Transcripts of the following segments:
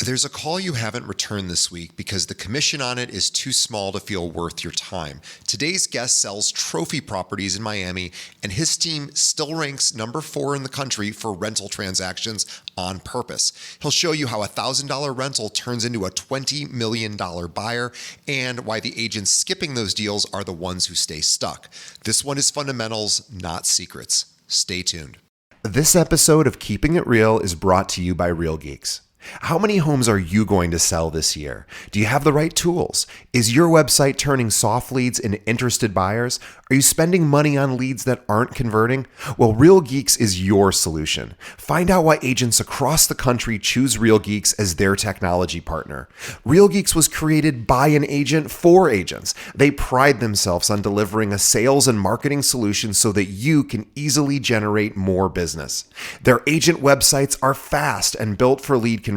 There's a call you haven't returned this week because the commission on it is too small to feel worth your time. Today's guest sells trophy properties in Miami, and his team still ranks number 4 in the country for rental transactions on purpose. He'll show you how a $1,000 rental turns into a $20 million buyer and why the agents skipping those deals are the ones who stay stuck. This one is fundamentals, not secrets. Stay tuned. This episode of Keeping It Real is brought to you by Real Geeks. How many homes are you going to sell this year? Do you have the right tools? Is your website turning soft leads into interested buyers? Are you spending money on leads that aren't converting? Well, Real Geeks is your solution. Find out why agents across the country choose Real Geeks as their technology partner. Real Geeks was created by an agent for agents. They pride themselves on delivering a sales and marketing solution so that you can easily generate more business. Their agent websites are fast and built for lead conversion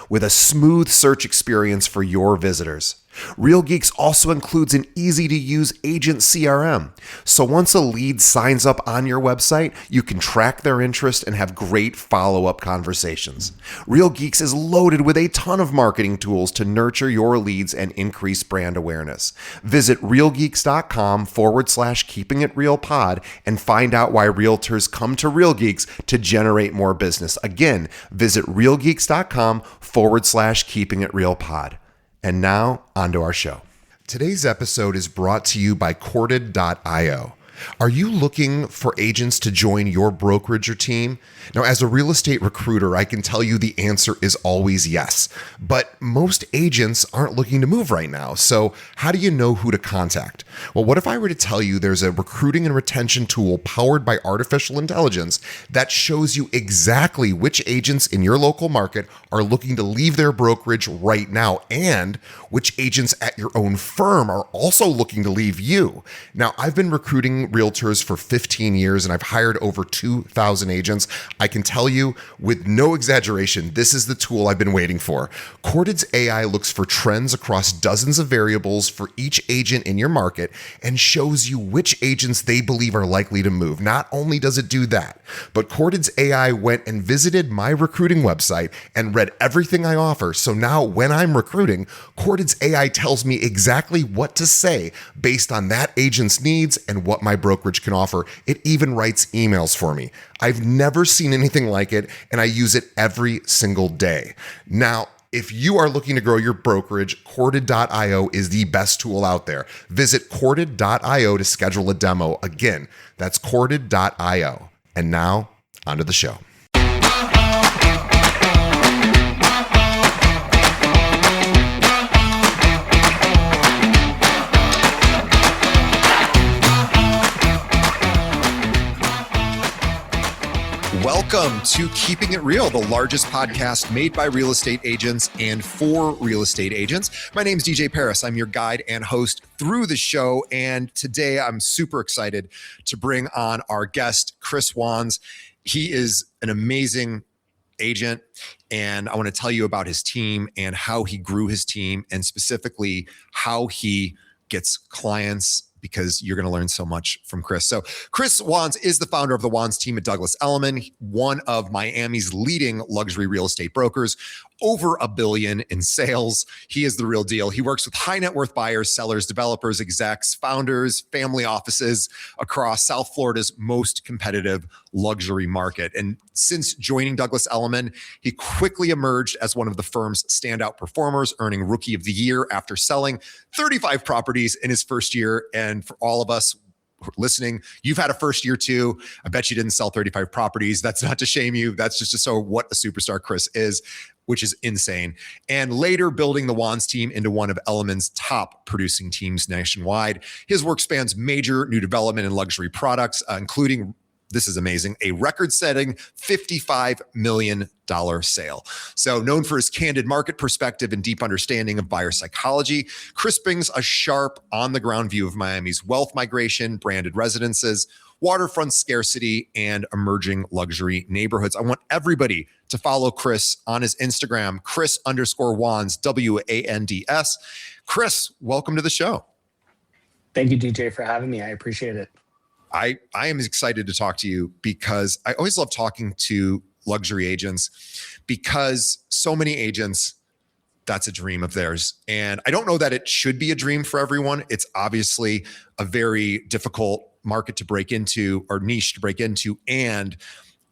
with a smooth search experience for your visitors. Real Geeks also includes an easy-to-use agent CRM. So once a lead signs up on your website, you can track their interest and have great follow-up conversations. Real Geeks is loaded with a ton of marketing tools to nurture your leads and increase brand awareness. Visit realgeeks.com/keepingitrealpod and find out why realtors come to Real Geeks to generate more business. Again, visit realgeeks.com/keepingitrealpod. And now, onto our show. Today's episode is brought to you by Corded.io. Are you looking for agents to join your brokerage or team? Now, as a real estate recruiter, I can tell you the answer is always yes. But most agents aren't looking to move right now. So how do you know who to contact? Well, what if I were to tell you there's a recruiting and retention tool powered by artificial intelligence that shows you exactly which agents in your local market are looking to leave their brokerage right now and which agents at your own firm are also looking to leave you? Now, I've been recruiting realtors for 15 years and I've hired over 2,000 agents. I can tell you with no exaggeration, this is the tool I've been waiting for. Corded's AI looks for trends across dozens of variables for each agent in your market and shows you which agents they believe are likely to move. Not only does it do that, but Corded's AI went and visited my recruiting website and read everything I offer. So now when I'm recruiting, Corded's AI tells me exactly what to say based on that agent's needs and what my brokerage can offer. It even writes emails for me. I've never seen anything like it, and I use it every single day. Now, if you are looking to grow your brokerage, Corded.io is the best tool out there. Visit Corded.io to schedule a demo. Again, that's Corded.io. And now, onto the show. Welcome to Keeping It Real, the largest podcast made by real estate agents and for real estate agents. My name is DJ Paris. I'm your guide and host through the show. And today I'm super excited to bring on our guest, Chris Wands. He is an amazing agent, and I want to tell you about his team and how he grew his team and specifically how he gets clients, because you're going to learn so much from Chris. So Chris Wands is the founder of the Wands team at Douglas Elliman, one of Miami's leading luxury real estate brokers, over $1 billion in sales. He is the real deal. He works with high net worth buyers, sellers, developers, execs, founders, family offices across South Florida's most competitive luxury market. And since joining Douglas Elliman, he quickly emerged as one of the firm's standout performers, earning Rookie of the Year after selling 35 properties in his first year. And for all of us listening, you've had a first year too. I bet you didn't sell 35 properties. That's not to shame you. That's just to show what a superstar Chris is, which is insane. And later building the Wands team into one of Elliman's top producing teams nationwide. His work spans major new development and luxury products, including, this is amazing, a record-setting $55 million sale. So known for his candid market perspective and deep understanding of buyer psychology, Chris brings a sharp on-the-ground view of Miami's wealth migration, branded residences, waterfront scarcity, and emerging luxury neighborhoods. I want everybody to follow Chris on his Instagram, Chris_Wands, WANDS. Chris, welcome to the show. Thank you, DJ, for having me. I appreciate it. I am excited to talk to you because I always love talking to luxury agents, because so many agents that's a dream of theirs. And I don't know that it should be a dream for everyone. It's obviously a very difficult market to break into, or niche to break into. And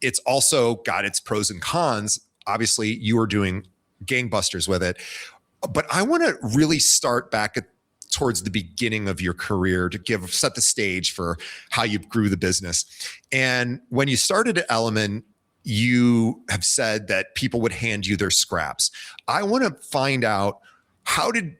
it's also got its pros and cons. Obviously, you are doing gangbusters with it. But I want to really start back towards the beginning of your career to set the stage for how you grew the business. And when you started at Element, you have said that people would hand you their scraps. I want to find out, how did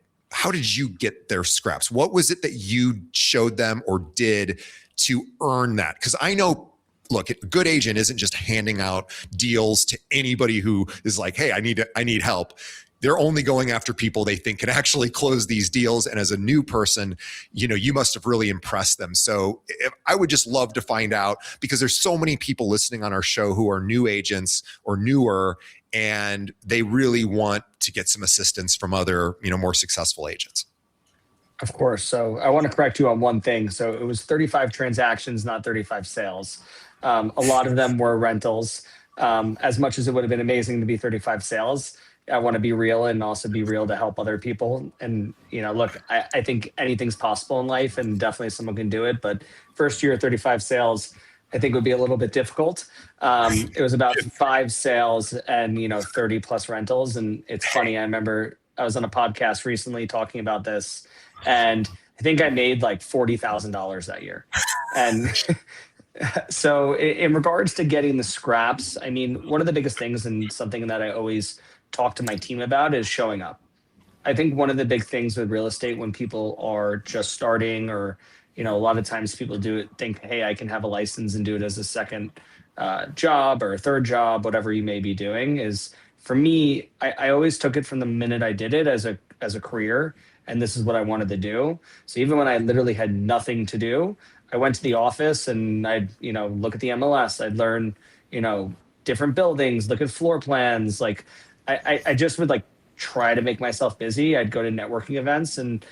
you get their scraps? What was it that you showed them or did to earn that? Because I know, look, a good agent isn't just handing out deals to anybody who is like, hey, I need help. They're only going after people they think can actually close these deals. And as a new person, you must have really impressed them. So I would just love to find out, because there's so many people listening on our show who are new agents or newer, and they really want to get some assistance from other, more successful agents. Of course. So I want to correct you on one thing. So it was 35 transactions, not 35 sales. A lot of them were rentals. As much as it would have been amazing to be 35 sales, I want to be real and also be real to help other people. And, look, I think anything's possible in life, and definitely someone can do it. But first year, 35 sales, I think would be a little bit difficult. It was about 5 sales and, 30 plus rentals. And it's funny, I remember I was on a podcast recently talking about this, and I think I made like $40,000 that year. And so in regards to getting the scraps, I mean, one of the biggest things, and something that I always talk to my team about, is showing up. I think one of the big things with real estate, when people are just starting, or, a lot of times people think, hey, I can have a license and do it as a second job or a third job, whatever you may be doing, is, for me, I always took it from the minute I did it as a career. And this is what I wanted to do. So even when I literally had nothing to do, I went to the office and I'd, look at the MLS. I'd learn, different buildings, look at floor plans. Like, I just would try to make myself busy. I'd go to networking events, and,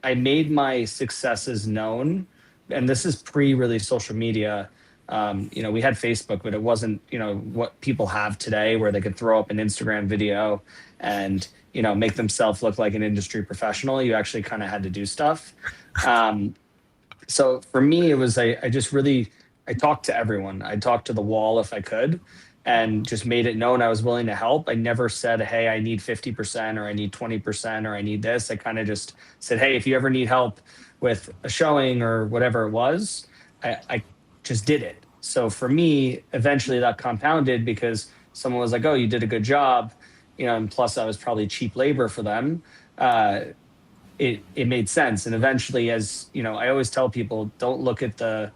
I made my successes known. And this is really social media. We had Facebook, but it wasn't, what people have today, where they could throw up an Instagram video and, make themselves look like an industry professional. You actually kind of had to do stuff. So for me, it was, I talked to everyone. I talked to the wall if I could, and just made it known I was willing to help. I never said, hey, I need 50% or I need 20% or I need this. I kind of just said, hey, if you ever need help with a showing or whatever it was, I just did it. So for me, eventually that compounded, because someone was like, oh, you did a good job. And plus I was probably cheap labor for them. It made sense. And eventually, as I always tell people, don't look at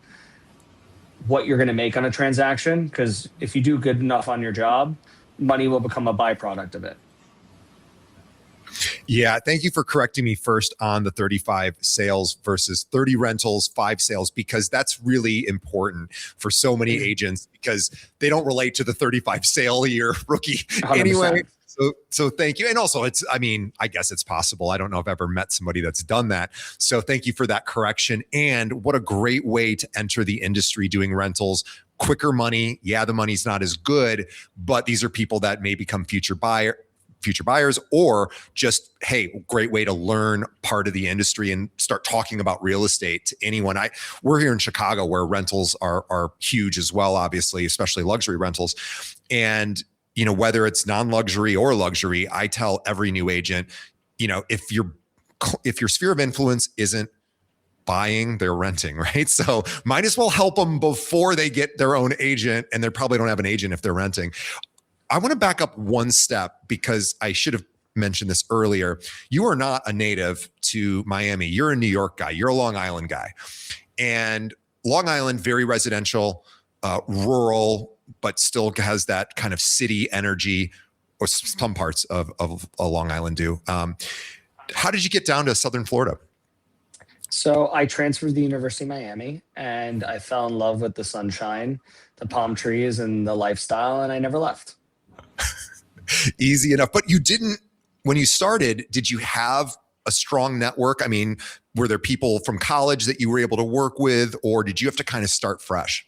what you're going to make on a transaction, because if you do good enough on your job, money will become a byproduct of it. Yeah. Thank you for correcting me first on the 35 sales versus 30 rentals, 5 sales, because that's really important for so many agents, because they don't relate to the 35 sale a year rookie 100%. Anyway. So thank you. And also I guess it's possible. I don't know if I've ever met somebody that's done that. So thank you for that correction. And what a great way to enter the industry doing rentals. Quicker money. Yeah, the money's not as good, but these are people that may become future buyers, or just, hey, great way to learn part of the industry and start talking about real estate to anyone. We're here in Chicago, where rentals are huge as well, obviously, especially luxury rentals. And whether it's non-luxury or luxury, I tell every new agent, if your sphere of influence isn't buying, they're renting, right? So might as well help them before they get their own agent, and they probably don't have an agent if they're renting. I want to back up one step, because I should have mentioned this earlier. You are not a native to Miami. You're a New York guy. You're a Long Island guy. And Long Island, very residential, rural, but still has that kind of city energy, or some parts of Long Island do. How did you get down to Southern Florida? So I transferred to the University of Miami, and I fell in love with the sunshine, the palm trees, and the lifestyle, and I never left. Easy enough. But you didn't, when you started, did you have a strong network? I mean, were there people from college that you were able to work with, or did you have to kind of start fresh?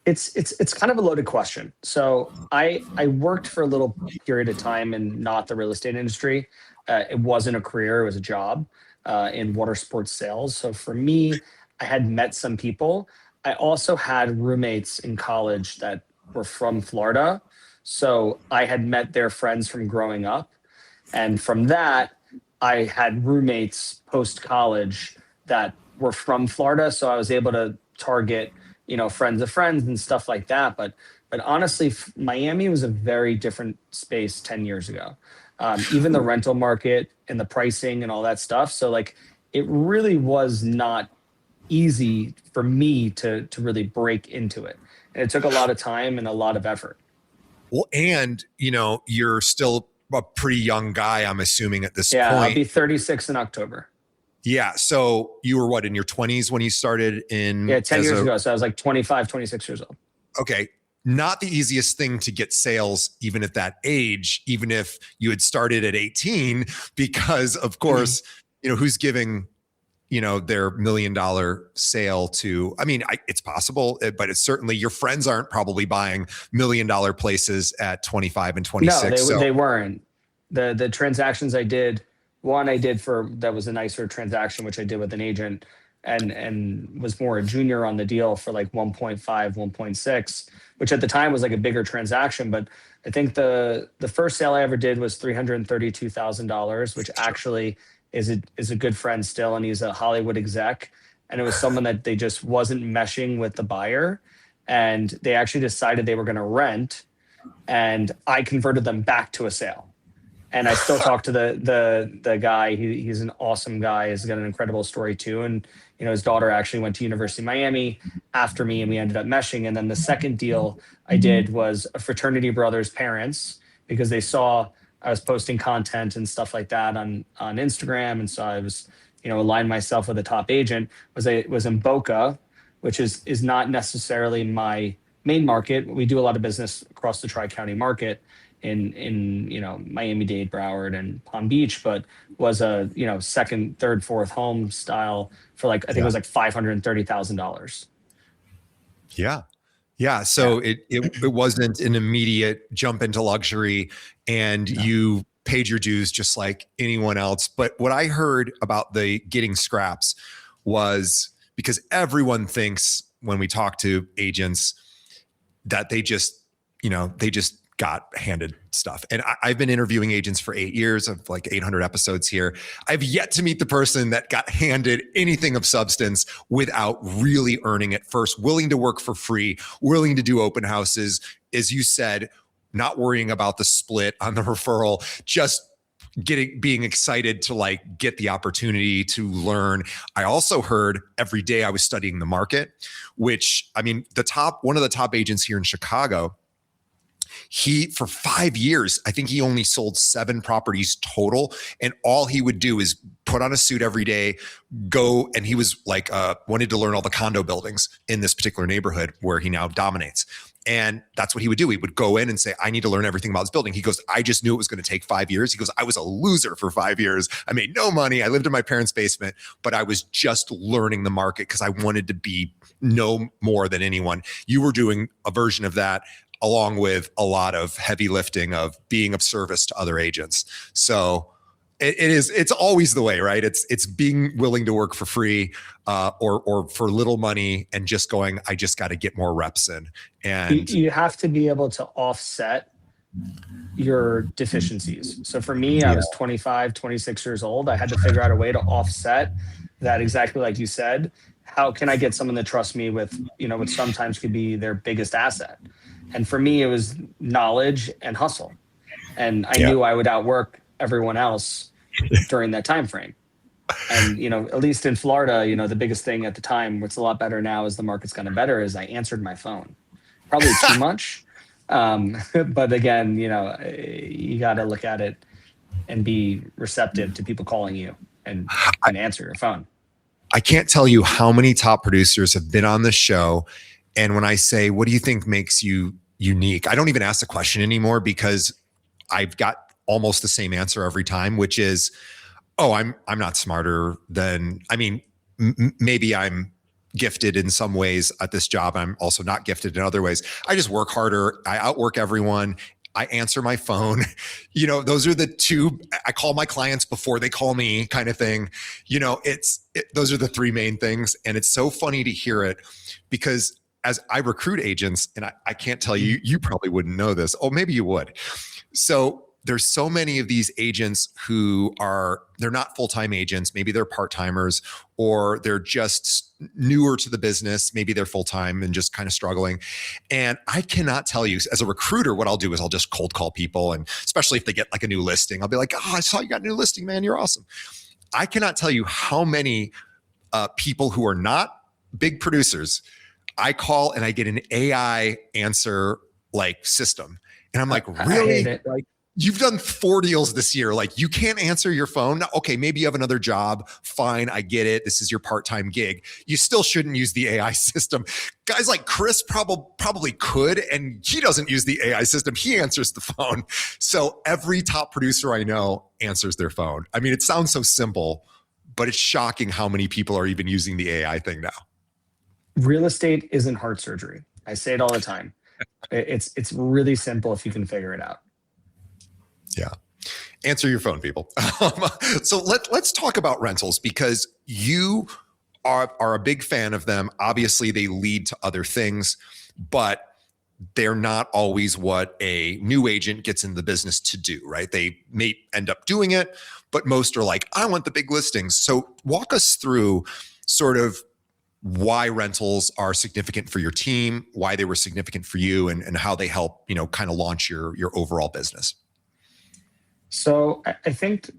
It's kind of a loaded question. So I worked for a little period of time in not the real estate industry. It wasn't a career; it was a job in water sports sales. So for me, I had met some people. I also had roommates in college that were from Florida, so I had met their friends from growing up, and from that, I had roommates post college that were from Florida. So I was able to target, friends of friends and stuff like that. But honestly, Miami was a very different space 10 years ago. Even the rental market and the pricing and all that stuff. So like it really was not easy for me to really break into it. And it took a lot of time and a lot of effort. Well, and you're still a pretty young guy, I'm assuming at this Yeah, I'll point. be 36 in October. Yeah. So you were what, in your 20s when you started in? Yeah, 10 years ago. So I was like 25, 26 years old. Okay. Not the easiest thing to get sales, even at that age, even if you had started at 18, because of course, who's giving, their $1 million sale to, I mean, it's possible, but it's certainly your friends aren't probably buying $1 million places at 25 and 26. No, they weren't. The transactions I did, one I did for that was a nicer transaction, which I did with an agent and was more a junior on the deal for like 1.5, 1.6, which at the time was like a bigger transaction. But I think the first sale I ever did was $332,000, which actually is a good friend still, and he's a Hollywood exec. And it was someone that they just wasn't meshing with the buyer, and they actually decided they were going to rent, and I converted them back to a sale. And I still talk to the guy. He's an awesome guy. He's got an incredible story too. And his daughter actually went to University of Miami after me, and we ended up meshing. And then the second deal I did was a fraternity brother's parents, because they saw I was posting content and stuff like that on Instagram, and so I was aligned myself with a top agent. Was in Boca, which is not necessarily my main market. We do a lot of business across the Tri-County market in Miami-Dade, Broward, and Palm Beach, but was a second, third, fourth home style for like I think it was like $530,000. Yeah. Yeah. So it wasn't an immediate jump into luxury, and you paid your dues just like anyone else. But what I heard about the getting scraps was because everyone thinks when we talk to agents that they just got handed stuff. And I've been interviewing agents for 8 years of like 800 episodes here. I've yet to meet the person that got handed anything of substance without really earning it first, willing to work for free, willing to do open houses, as you said, not worrying about the split on the referral, just being excited to like get the opportunity to learn. I also heard every day I was studying the market, which I mean, one of the top agents here in Chicago, he, for 5 years, I think he only sold 7 properties total. And all he would do is put on a suit every day, go, and he was like, wanted to learn all the condo buildings in this particular neighborhood where he now dominates. And that's what he would do. He would go in and say, I need to learn everything about this building. He goes, I just knew it was going to take 5 years. He goes, I was a loser for 5 years. I made no money. I lived in my parents' basement, but I was just learning the market because I wanted to be no more than anyone. You were doing a version of that, along with a lot of heavy lifting of being of service to other agents. So it's always the way, right? It's being willing to work for free or for little money and just going, I just got to get more reps in. And you have to be able to offset your deficiencies. So for me, I was 25, 26 years old. I had to figure out a way to offset that, exactly like you said. How can I get someone to trust me with, what sometimes could be their biggest asset? And for me, it was knowledge and hustle. And I knew I would outwork everyone else during that time frame. And, at least in Florida, the biggest thing at the time, what's a lot better now as the market's gotten better, is I answered my phone. Probably too much. But again, you got to look at it and be receptive to people calling you and answer your phone. I can't tell you how many top producers have been on this show. And when I say, what do you think makes you unique? I don't even ask the question anymore because I've got almost the same answer every time, which is, oh, I'm not smarter than, I mean, maybe I'm gifted in some ways at this job. I'm also not gifted in other ways. I just work harder. I outwork everyone. I answer my phone. Those are the two. I call my clients before they call me, kind of thing. Those are the three main things. And it's so funny to hear it because as I recruit agents, and I can't tell you, you probably wouldn't know this. Oh, maybe you would. So there's so many of these agents who they're not full-time agents. Maybe they're part-timers, or they're just newer to the business. Maybe they're full-time and just kind of struggling. And I cannot tell you, as a recruiter, what I'll do is I'll just cold call people. And especially if they get like a new listing, I'll be like, oh, I saw you got a new listing, man. You're awesome. I cannot tell you how many people who are not big producers, I call and I get an AI answer like system. And I'm like, really? Like, you've done 4 deals this year. Like, you can't answer your phone. Now, okay, maybe you have another job. Fine, I get it. This is your part-time gig. You still shouldn't use the AI system. Guys like Chris probably could, and he doesn't use the AI system. He answers the phone. So every top producer I know answers their phone. I mean, it sounds so simple, but it's shocking how many people are even using the AI thing now. Real estate isn't heart surgery. I say it all the time. It's really simple if you can figure it out. Yeah. Answer your phone, people. So let's talk about rentals, because you are a big fan of them. Obviously, they lead to other things, but they're not always what a new agent gets in the business to do, right? They may end up doing it, but most are like, I want the big listings. So walk us through sort of why rentals are significant for your team, why they were significant for you, and how they help, kind of launch your overall business. So I think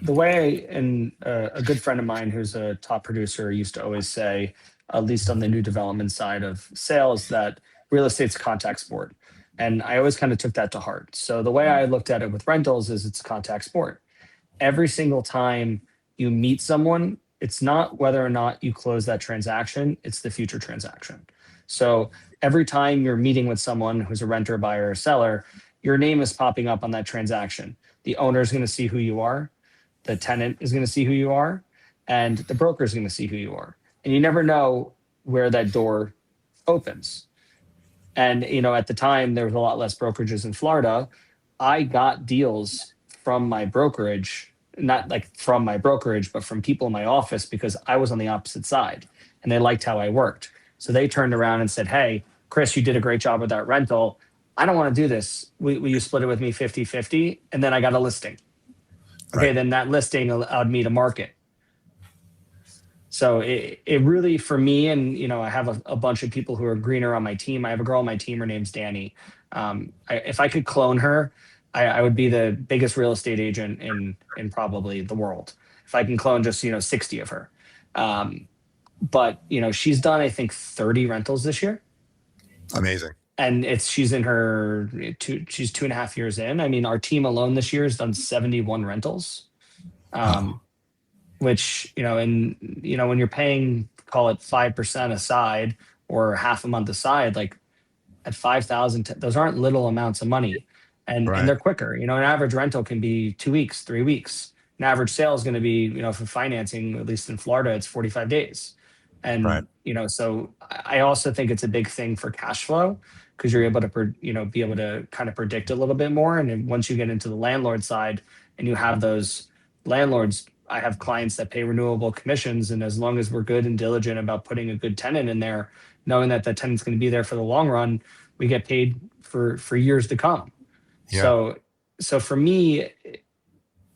the way, and a good friend of mine who's a top producer used to always say, at least on the new development side of sales, that real estate's a contact sport. And I always kind of took that to heart. So the way I looked at it with rentals is it's a contact sport. Every single time you meet someone, it's not whether or not you close that transaction, it's the future transaction. So every time you're meeting with someone who's a renter, buyer, or seller, your name is popping up on that transaction. The owner is going to see who you are. The tenant is going to see who you are. And the broker is going to see who you are. And you never know where that door opens. And, at the time, there was a lot less brokerages in Florida. I got deals from my brokerage, not like from my brokerage, but from people in my office, because I was on the opposite side and they liked how I worked. So they turned around and said, hey, Chris, you did a great job with that rental. I don't want to do this. Will you split it with me 50-50? And then I got a listing. Okay, right. Then that listing allowed me to market. So it really, for me, and I have a bunch of people who are greener on my team. I have a girl on my team. Her name's Danny. If I could clone her, I would be the biggest real estate agent in probably the world. If I can clone just 60 of her. But she's done, I think, 30 rentals this year. Amazing. And she's in her she's 2.5 years in. I mean, our team alone this year has done 71 rentals, which, when you're paying, call it 5% aside or half a month aside, like at 5,000, those aren't little amounts of money, and they're quicker. An average rental can be 2 weeks, 3 weeks. An average sale is going to be, for financing, at least in Florida, it's 45 days. And, so I also think it's a big thing for cash flow, because you're able to, be able to kind of predict a little bit more. And then once you get into the landlord side and you have those landlords, I have clients that pay renewable commissions. And as long as we're good and diligent about putting a good tenant in there, knowing that that tenant's going to be there for the long run, we get paid for years to come. Yeah. So for me,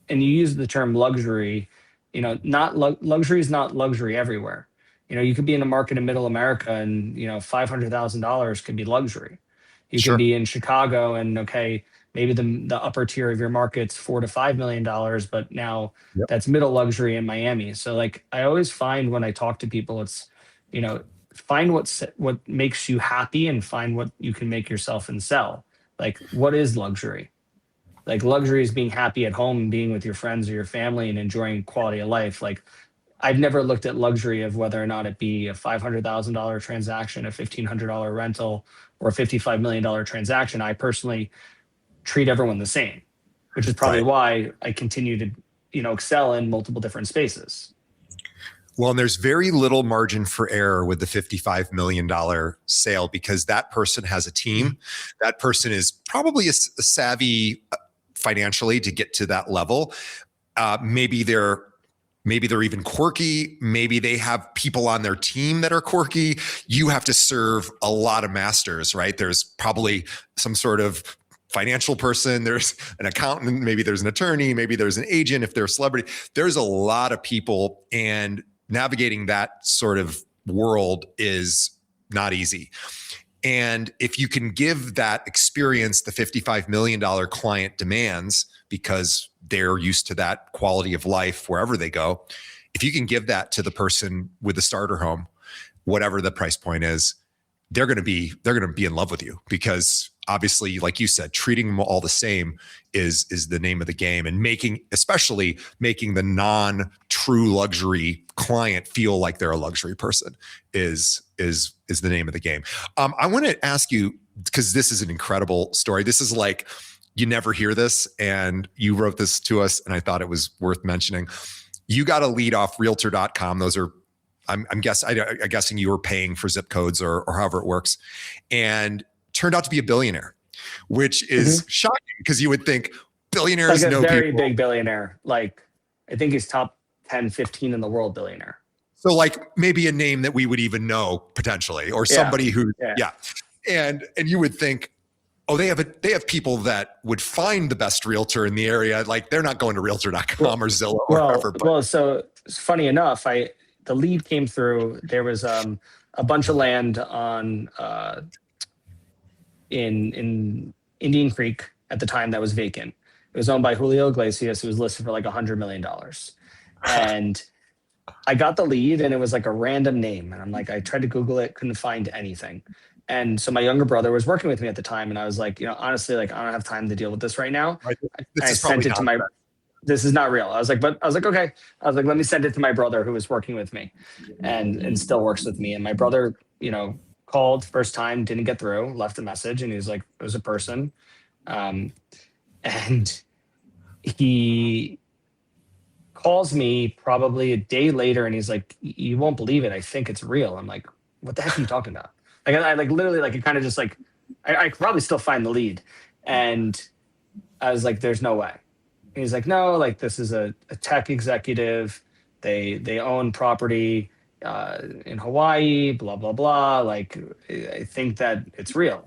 and you use the term luxury, luxury is not luxury everywhere. You could be in a market in middle America and, $500,000 could be luxury. You can be in Chicago and, maybe the upper tier of your market's $4 to $5 million, but now that's middle luxury in Miami. So like, I always find when I talk to people, it's, find what makes you happy and find what you can make yourself and sell. Like, what is luxury? Like, luxury is being happy at home and being with your friends or your family and enjoying quality of life. Like, I've never looked at luxury of whether or not it be a $500,000 transaction, a $1,500 rental, or a $55 million transaction. I personally treat everyone the same, which is probably why I continue to, excel in multiple different spaces. Well, and there's very little margin for error with the $55 million sale because that person has a team. That person is probably a savvy financially to get to that level. Maybe they're even quirky. Maybe they have people on their team that are quirky. You have to serve a lot of masters, right? There's probably some sort of financial person. There's an accountant. Maybe there's an attorney. Maybe there's an agent if they're a celebrity. There's a lot of people, and navigating that sort of world is not easy. And if you can give that experience the $55 million client demands, because they're used to that quality of life wherever they go, if you can give that to the person with the starter home, whatever the price point is, they're going to be in love with you, because obviously, like you said, treating them all the same is the name of the game, and especially making the non-true luxury client feel like they're a luxury person is the name of the game. I want to ask you, because this is an incredible story. This is like, you never hear this, and you wrote this to us, and I thought it was worth mentioning. You got a lead off realtor.com. Those are, I'm guessing you were paying for zip codes or however it works, and turned out to be a billionaire, which is shocking, because you would think billionaires like a know very people. big billionaire. Like, I think he's top 10, 15 in the world billionaire. So like maybe a name that we would even know potentially, or somebody who, And you would think, oh, they have people that would find the best realtor in the area. Like, they're not going to realtor.com or Zillow or whatever. Well, so it's funny enough, the lead came through. There was a bunch of land on in Indian Creek at the time that was vacant. It was owned by Julio Iglesias. It was listed for like $100 million. And I got the lead, and it was like a random name. And I'm like, I tried to Google it, couldn't find anything. And so my younger brother was working with me at the time, and I was like, honestly, like, I don't have time to deal with this right now. I sent it to my. This is not real. I was like, okay. I was like, let me send it to my brother who was working with me, and still works with me. And my brother, called first time, didn't get through, left a message, and he was like, it was a person, and he calls me probably a day later, and he's like, you won't believe it, I think it's real. I'm like, what the heck are you talking about? Like, I like literally, like, it kind of just like, I could probably still find the lead. And I was like, there's no way. And he's like, no, like, this is a tech executive. They own property in Hawaii, blah, blah, blah. Like, I think that it's real.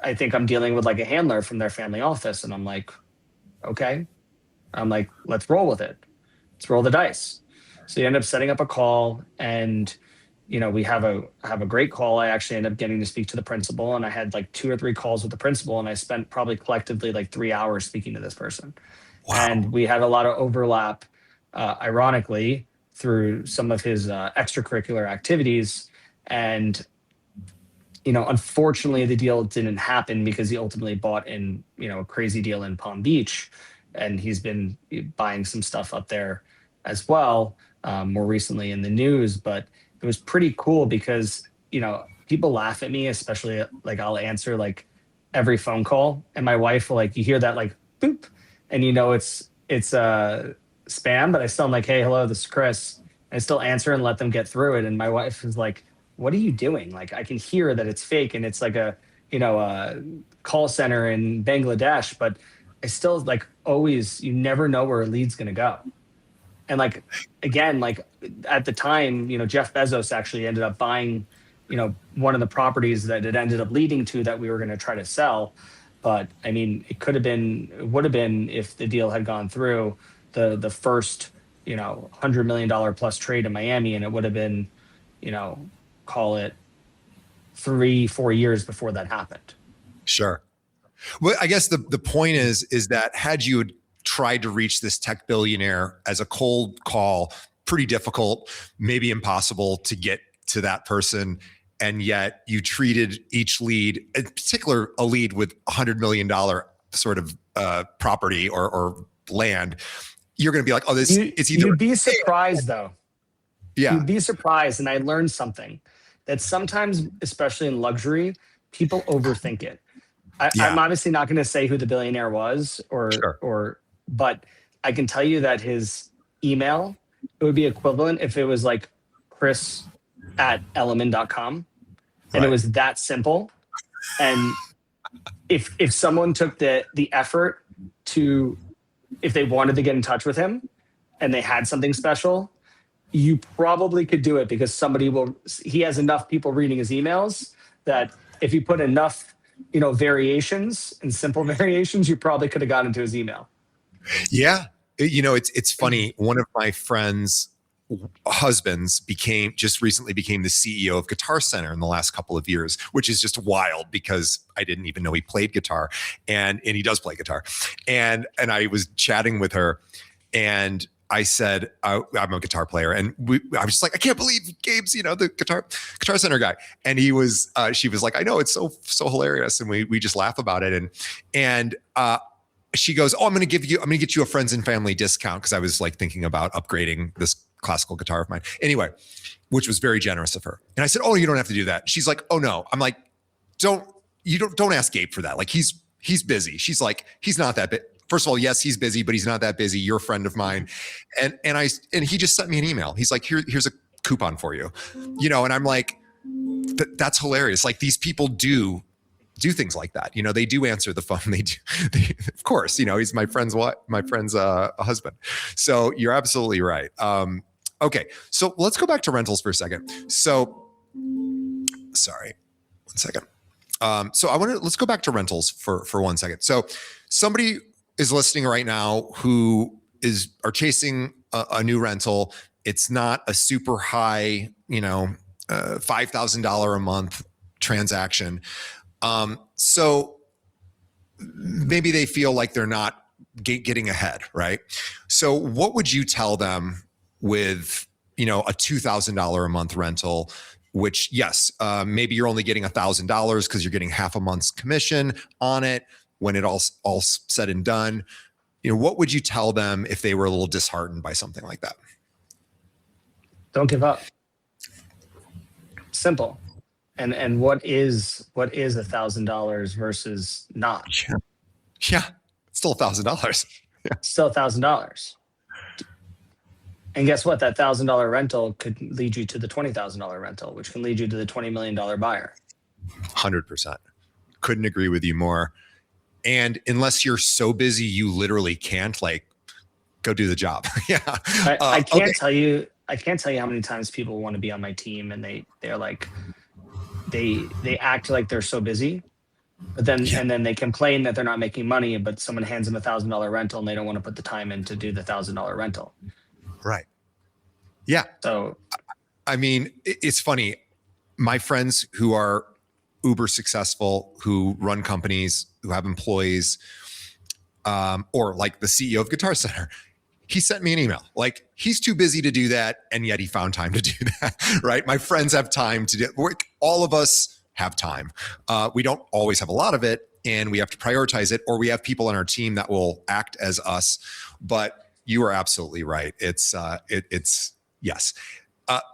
I think I'm dealing with like a handler from their family office. And I'm like, okay. I'm like, let's roll with it. Let's roll the dice. So you end up setting up a call, and we have a great call. I actually ended up getting to speak to the principal, and I had like 2 or 3 calls with the principal, and I spent probably collectively like 3 hours speaking to this person. Wow. And we had a lot of overlap, ironically, through some of his extracurricular activities. And unfortunately, the deal didn't happen because he ultimately bought in a crazy deal in Palm Beach, and he's been buying some stuff up there as well, more recently in the news. But it was pretty cool because, people laugh at me, especially like I'll answer like every phone call, and my wife will, like, you hear that like boop, and it's spam, but I still am like, hey, hello, this is Chris. I still answer and let them get through it. And my wife is like, what are you doing? Like, I can hear that it's fake, and it's like a call center in Bangladesh, but I still, like, always, you never know where a lead's going to go. And like, again, like at the time, Jeff Bezos actually ended up buying, one of the properties that it ended up leading to that we were going to try to sell. But I mean, it would have been, if the deal had gone through, the first, $100 million plus trade in Miami. And it would have been, call it 3-4 years before that happened. Sure. Well, I guess the point is that had you tried to reach this tech billionaire as a cold call, pretty difficult, maybe impossible to get to that person. And yet you treated each lead, in particular, a lead with $100 million sort of property or land. You're going to be like, oh, it's either. You'd be surprised though. Yeah. You'd be surprised. And I learned something that sometimes, especially in luxury, people overthink it. I'm obviously not going to say who the billionaire was, but I can tell you that his email it would be equivalent if it was like chris@element.com and it Right. was that simple. And if someone took the effort to, if they wanted to get in touch with him and they had something special, you probably could do it because he has enough people reading his emails that if you put enough, variations and simple variations, you probably could have gotten into his email. Yeah. It's funny. One of my friends' husbands just recently became the CEO of Guitar Center in the last couple of years, which is just wild because I didn't even know he played guitar, and he does play guitar. And I was chatting with her, and I said, I'm a guitar player. And I was just like, I can't believe Gabe's, the Guitar Center guy. And she was like, I know, it's so hilarious. And we just laugh about it. And she goes, oh, I'm going to get you a friends and family discount. Cause I was like thinking about upgrading this classical guitar of mine. Anyway, which was very generous of her. And I said, oh, you don't have to do that. She's like, oh no. I'm like, don't ask Gabe for that. Like he's busy. She's like, he's not that big. First of all, yes, he's busy, but he's not that busy. You're a friend of mine. And he just sent me an email. He's like, here's a coupon for you, and I'm like, that's hilarious. Like these people do things like that. They do answer the phone. They of course, he's my friend's husband. So you're absolutely right. Okay. So let's go back to rentals for a second. So sorry, 1 second. So let's go back to rentals for 1 second. So somebody is listening right now who are chasing a new rental. It's not a super high, $5,000 a month transaction. So maybe they feel like they're not getting ahead, right? So what would you tell them with, a $2,000 a month rental, which yes, maybe you're only getting $1,000 because you're getting half a month's commission on it when it all said and done. What would you tell them if they were a little disheartened by something like that? Don't give up. Simple. And what is $1,000 versus not? Yeah. Still $1,000. Yeah. Still $1,000. And guess what? That $1,000 rental could lead you to the $20,000 rental, which can lead you to the $20 million buyer. 100%. Couldn't agree with you more. And unless you're so busy, you literally can't go do the job. Yeah. I can't tell you how many times people want to be on my team and they're like, they act like they're so busy, but then, and then they complain that they're not making money, but someone hands them $1,000 rental and they don't want to put the time in to do the $1,000 rental. Right. Yeah. So, I mean, it's funny. My friends who are uber successful, who run companies, who have employees, or like the CEO of Guitar Center, he sent me an email. Like he's too busy to do that. And yet he found time to do that. Right. My friends have time to do it. All of us have time. We don't always have a lot of it and we have to prioritize it, or we have people on our team that will act as us. But you are absolutely right. It's yes.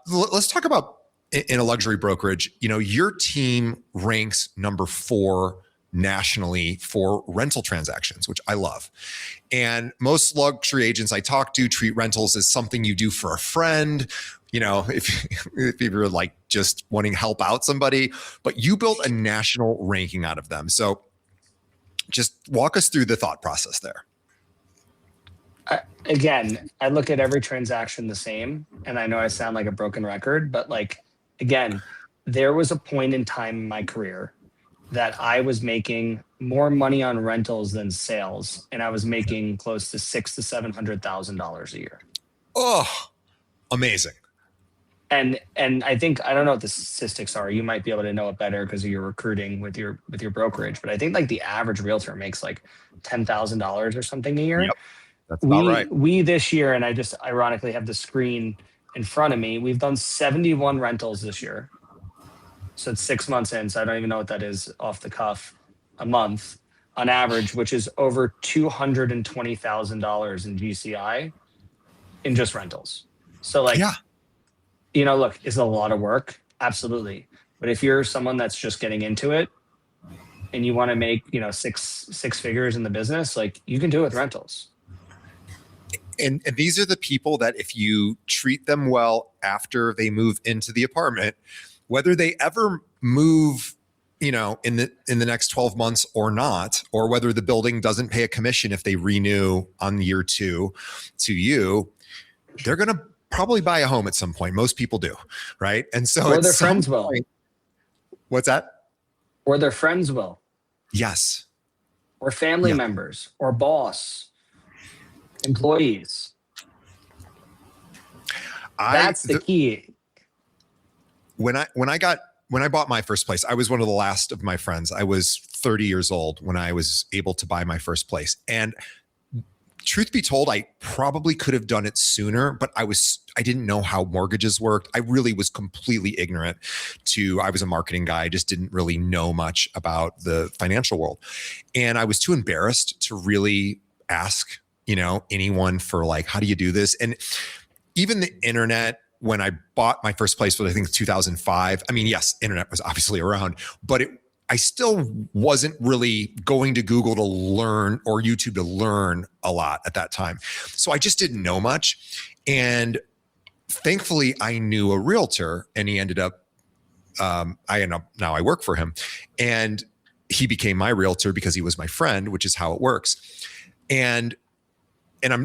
Let's talk about in a luxury brokerage. Your team ranks number 4 nationally for rental transactions, which I love. And most luxury agents I talk to treat rentals as something you do for a friend, if you're like just wanting to help out somebody, but you built a national ranking out of them. So just walk us through the thought process there. Again, I look at every transaction the same, and I know I sound like a broken record, but again, there was a point in time in my career that I was making more money on rentals than sales, and I was making close to $600,000 to $700,000 a year. Oh, amazing! And I think, I don't know what the statistics are. You might be able to know it better because of your recruiting with your brokerage, but I think the average realtor makes $10,000 or something a year. Yep. That's about right. We this year, and I just ironically have the screen in front of me, we've done 71 rentals this year. So it's 6 months in. So I don't even know what that is off the cuff a month on average, which is over $220,000 in GCI in just rentals. So look, is it a lot of work? Absolutely. But if you're someone that's just getting into it and you want to make, six figures in the business, you can do it with rentals. And these are the people that if you treat them well after they move into the apartment, whether they ever move, in the next 12 months or not, or whether the building doesn't pay a commission if they renew on year 2 to you, they're going to probably buy a home at some point. Most people do, right? And so or their friends will. What's that? Or their friends will. Yes. Or family members, or boss, employees. That's the key. When I bought my first place, I was one of the last of my friends. I was 30 years old when I was able to buy my first place. And truth be told, I probably could have done it sooner, but I didn't know how mortgages worked. I really was completely ignorant I was a marketing guy. I just didn't really know much about the financial world. And I was too embarrassed to really ask, anyone for like, how do you do this? And even the internet, when I bought my first place was, I think 2005. I mean, yes, internet was obviously around, but I still wasn't really going to Google to learn or YouTube to learn a lot at that time. So I just didn't know much. And thankfully I knew a realtor, and he ended up, now I work for him, and he became my realtor because he was my friend, which is how it works. And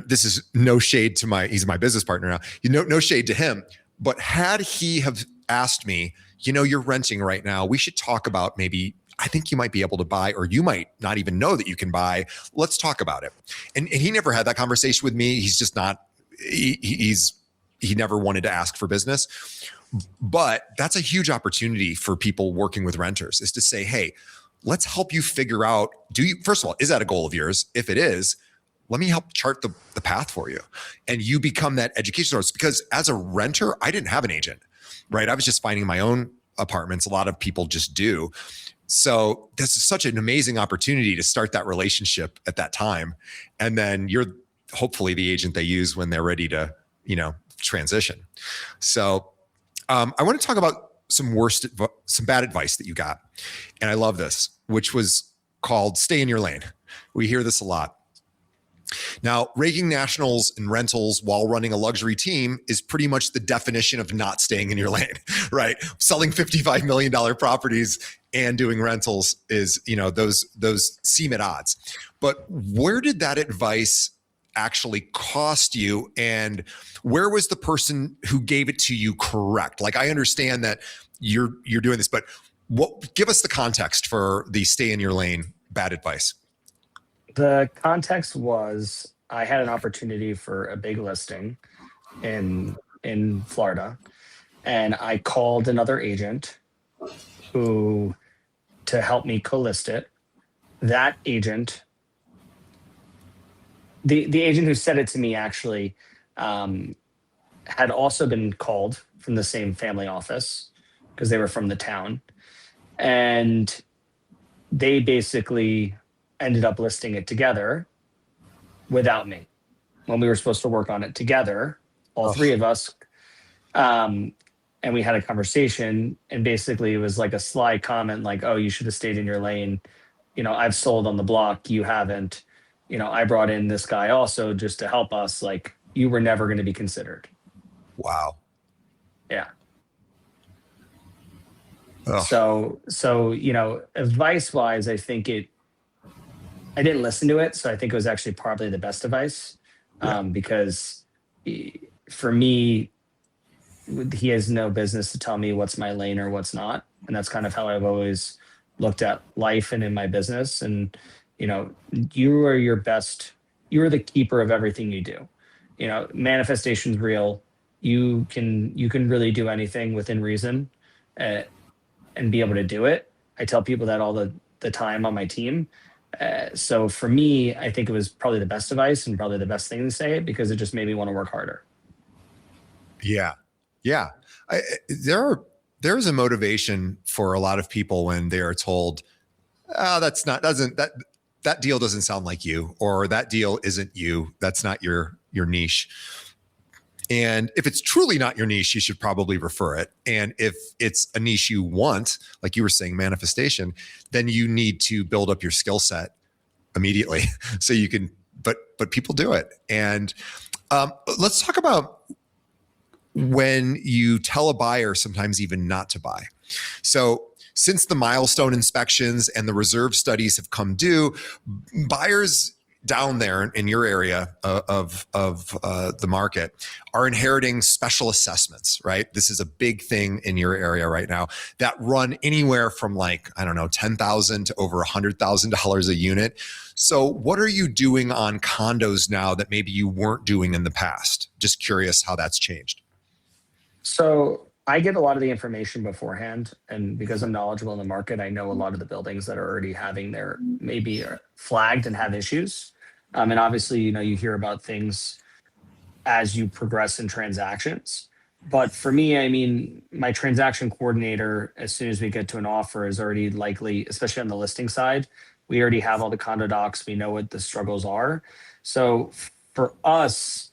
this is no shade to he's my business partner now, no shade to him, but had he have asked me, you're renting right now, we should talk about maybe, I think you might be able to buy, or you might not even know that you can buy. Let's talk about it. And he never had that conversation with me. He's just not, he never wanted to ask for business. But that's a huge opportunity for people working with renters, is to say, hey, let's help you figure out, first of all, is that a goal of yours? If it is, let me help chart the path for you. And you become that education source, because as a renter, I didn't have an agent, right? I was just finding my own apartments. A lot of people just do. So this is such an amazing opportunity to start that relationship at that time. And then you're hopefully the agent they use when they're ready to, transition. So I want to talk about some bad advice that you got. And I love this, which was called stay in your lane. We hear this a lot. Now, raking nationals and rentals while running a luxury team is pretty much the definition of not staying in your lane, right? Selling $55 million properties and doing rentals is, those seem at odds. But where did that advice actually cost you? And where was the person who gave it to you correct? Like, I understand that you're doing this, but give us the context for the stay in your lane bad advice. The context was I had an opportunity for a big listing in Florida, and I called another agent to help me co-list it. That agent, the agent who said it to me actually had also been called from the same family office because they were from the town, and they basically ended up listing it together without me when we were supposed to work on it together, all three of us. And we had a conversation, and basically it was like a sly comment, like, oh, you should have stayed in your lane. I've sold on the block, you haven't. I brought in this guy also just to help us. Like, you were never going to be considered. Wow. Yeah. Oh. So, advice wise, I think I didn't listen to it. So I think it was actually probably the best advice, because for me, he has no business to tell me what's my lane or what's not. And that's kind of how I've always looked at life and in my business. And, you are the keeper of everything you do. Manifestation's real. You can really do anything within reason, and be able to do it. I tell people that all the time on my team. So for me, I think it was probably the best advice and probably the best thing to say, because it just made me want to work harder. Yeah. Yeah. There's a motivation for a lot of people when they are told, oh, that deal doesn't sound like you, or that deal isn't you. That's not your niche. And if it's truly not your niche, you should probably refer it. And if it's a niche you want, like you were saying, manifestation, then you need to build up your skill set immediately so you can, but people do it. And Let's talk about when you tell a buyer sometimes even not to buy. So since the milestone inspections and the reserve studies have come due, buyers down there in your area of the market are inheriting special assessments, right? This is a big thing in your area right now that run anywhere from like, I don't know, $10,000 to over $100,000 a unit. So what are you doing on condos now that maybe you weren't doing in the past? Just curious how that's changed. So I get a lot of the information beforehand, and because I'm knowledgeable in the market, I know a lot of the buildings that are already having their maybe are flagged and have issues. And obviously, you hear about things as you progress in transactions. But for me, I mean, my transaction coordinator, as soon as we get to an offer, is already likely, especially on the listing side, we already have all the condo docs. We know what the struggles are. So for us,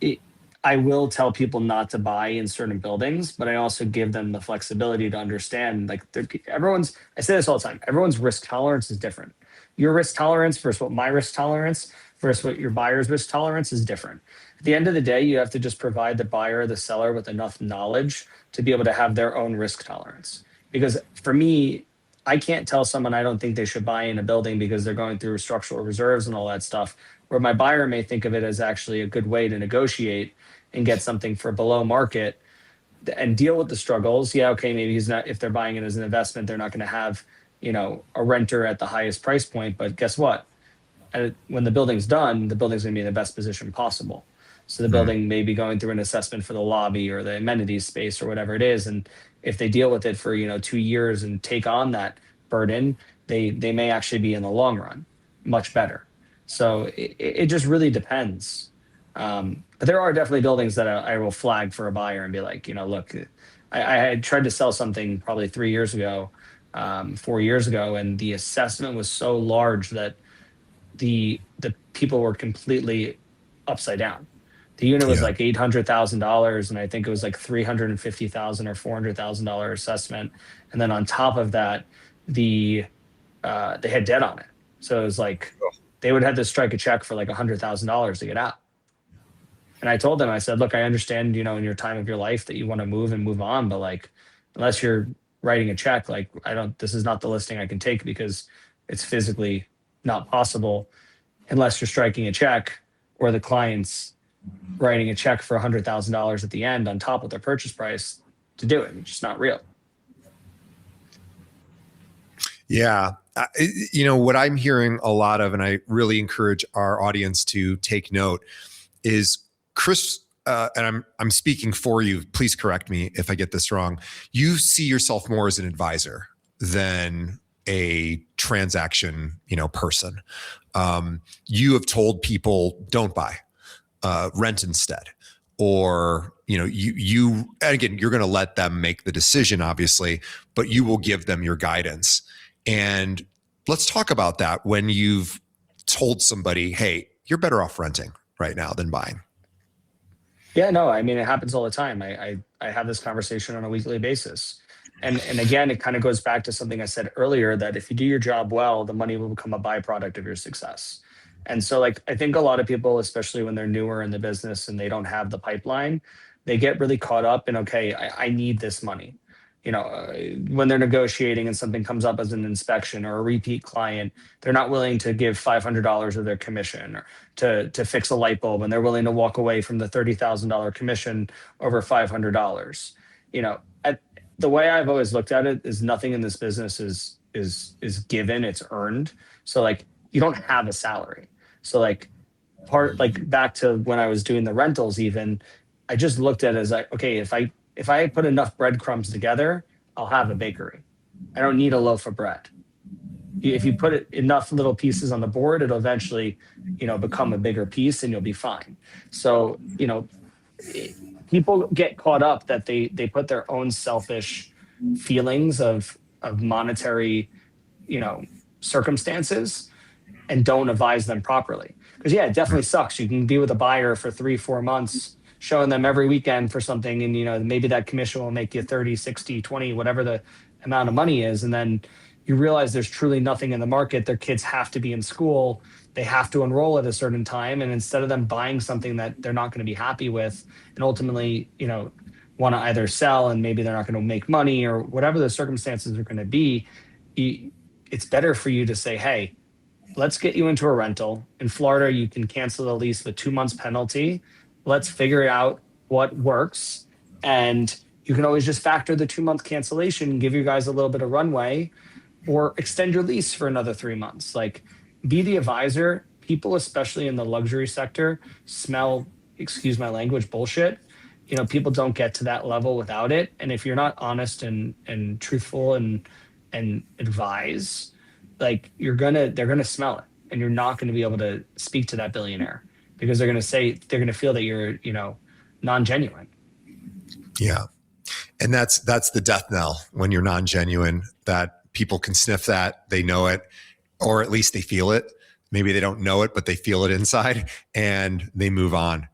it, I will tell people not to buy in certain buildings, but I also give them the flexibility to understand. Like everyone's, I say this all the time, everyone's risk tolerance is different. Your risk tolerance versus what my risk tolerance versus what your buyer's risk tolerance is different. At the end of the day, you have to just provide the buyer, the seller with enough knowledge to be able to have their own risk tolerance. Because for me, I can't tell someone I don't think they should buy in a building because they're going through structural reserves and all that stuff, where my buyer may think of it as actually a good way to negotiate and get something for below market and deal with the struggles. Yeah, okay, maybe he's not, if they're buying it as an investment, they're not going to have, a renter at the highest price point. But guess what? When the building's done, the building's going to be in the best position possible. So the building may be going through an assessment for the lobby or the amenities space or whatever it is. And if they deal with it for, 2 years and take on that burden, they may actually be in the long run much better. So it just really depends. But there are definitely buildings that I will flag for a buyer and be like, look, I had tried to sell something probably 3 years ago, 4 years ago, and the assessment was so large that the people were completely upside down. The unit was Yeah. like $800,000, and I think it was like $350,000 or $400,000 assessment. And then on top of that, they had debt on it, so it was like they would have to strike a check for like $100,000 to get out. And I told them, I said, look, I understand, in your time of your life that you want to move and move on, but like, unless you're writing a check, like this is not the listing I can take because it's physically not possible unless you're striking a check or the client's writing a check for $100,000 at the end on top of their purchase price to do it. It's just not real. Yeah. What I'm hearing a lot of, and I really encourage our audience to take note, is Chris, and I'm speaking for you. Please correct me if I get this wrong. You see yourself more as an advisor than a transaction, person. You have told people don't buy, rent instead, or you and again, you're going to let them make the decision, obviously, but you will give them your guidance. And let's talk about that when you've told somebody, hey, you're better off renting right now than buying. Yeah, no, I mean, it happens all the time. I have this conversation on a weekly basis. And again, it kind of goes back to something I said earlier, that if you do your job well, the money will become a byproduct of your success. And so like, I think a lot of people, especially when they're newer in the business and they don't have the pipeline, they get really caught up in, okay, I need this money. When they're negotiating and something comes up as an inspection or a repeat client, they're not willing to give $500 of their commission or to fix a light bulb, and they're willing to walk away from the $30,000 commission over $500. The way I've always looked at it is nothing in this business is given, it's earned. So like, you don't have a salary. So like back to when I was doing the rentals, even I just looked at it as like, okay, if I put enough breadcrumbs together, I'll have a bakery. I don't need a loaf of bread. If you put enough little pieces on the board, it'll eventually, become a bigger piece and you'll be fine. So, people get caught up that they put their own selfish feelings of monetary, circumstances and don't advise them properly. Because yeah, it definitely sucks. You can be with a buyer for 3-4 months, showing them every weekend for something, and maybe that commission will make you 30, 60, 20, whatever the amount of money is, and then you realize there's truly nothing in the market. Their kids have to be in school. They have to enroll at a certain time. And instead of them buying something that they're not going to be happy with and ultimately, want to either sell and maybe they're not going to make money or whatever the circumstances are going to be, it's better for you to say, hey, let's get you into a rental. In Florida, you can cancel the lease with 2 months penalty. Let's figure out what works. And you can always just factor the 2 month cancellation and give you guys a little bit of runway or extend your lease for another 3 months. Like, be the advisor. People, especially in the luxury sector, smell, excuse my language, bullshit. People don't get to that level without it. And if you're not honest and truthful and advise, like they're gonna smell it, and you're not gonna be able to speak to that billionaire because they're gonna feel that you're, non-genuine. Yeah. And that's the death knell when you're non-genuine, that people can sniff that, they know it, or at least they feel it. Maybe they don't know it, but they feel it inside and they move on.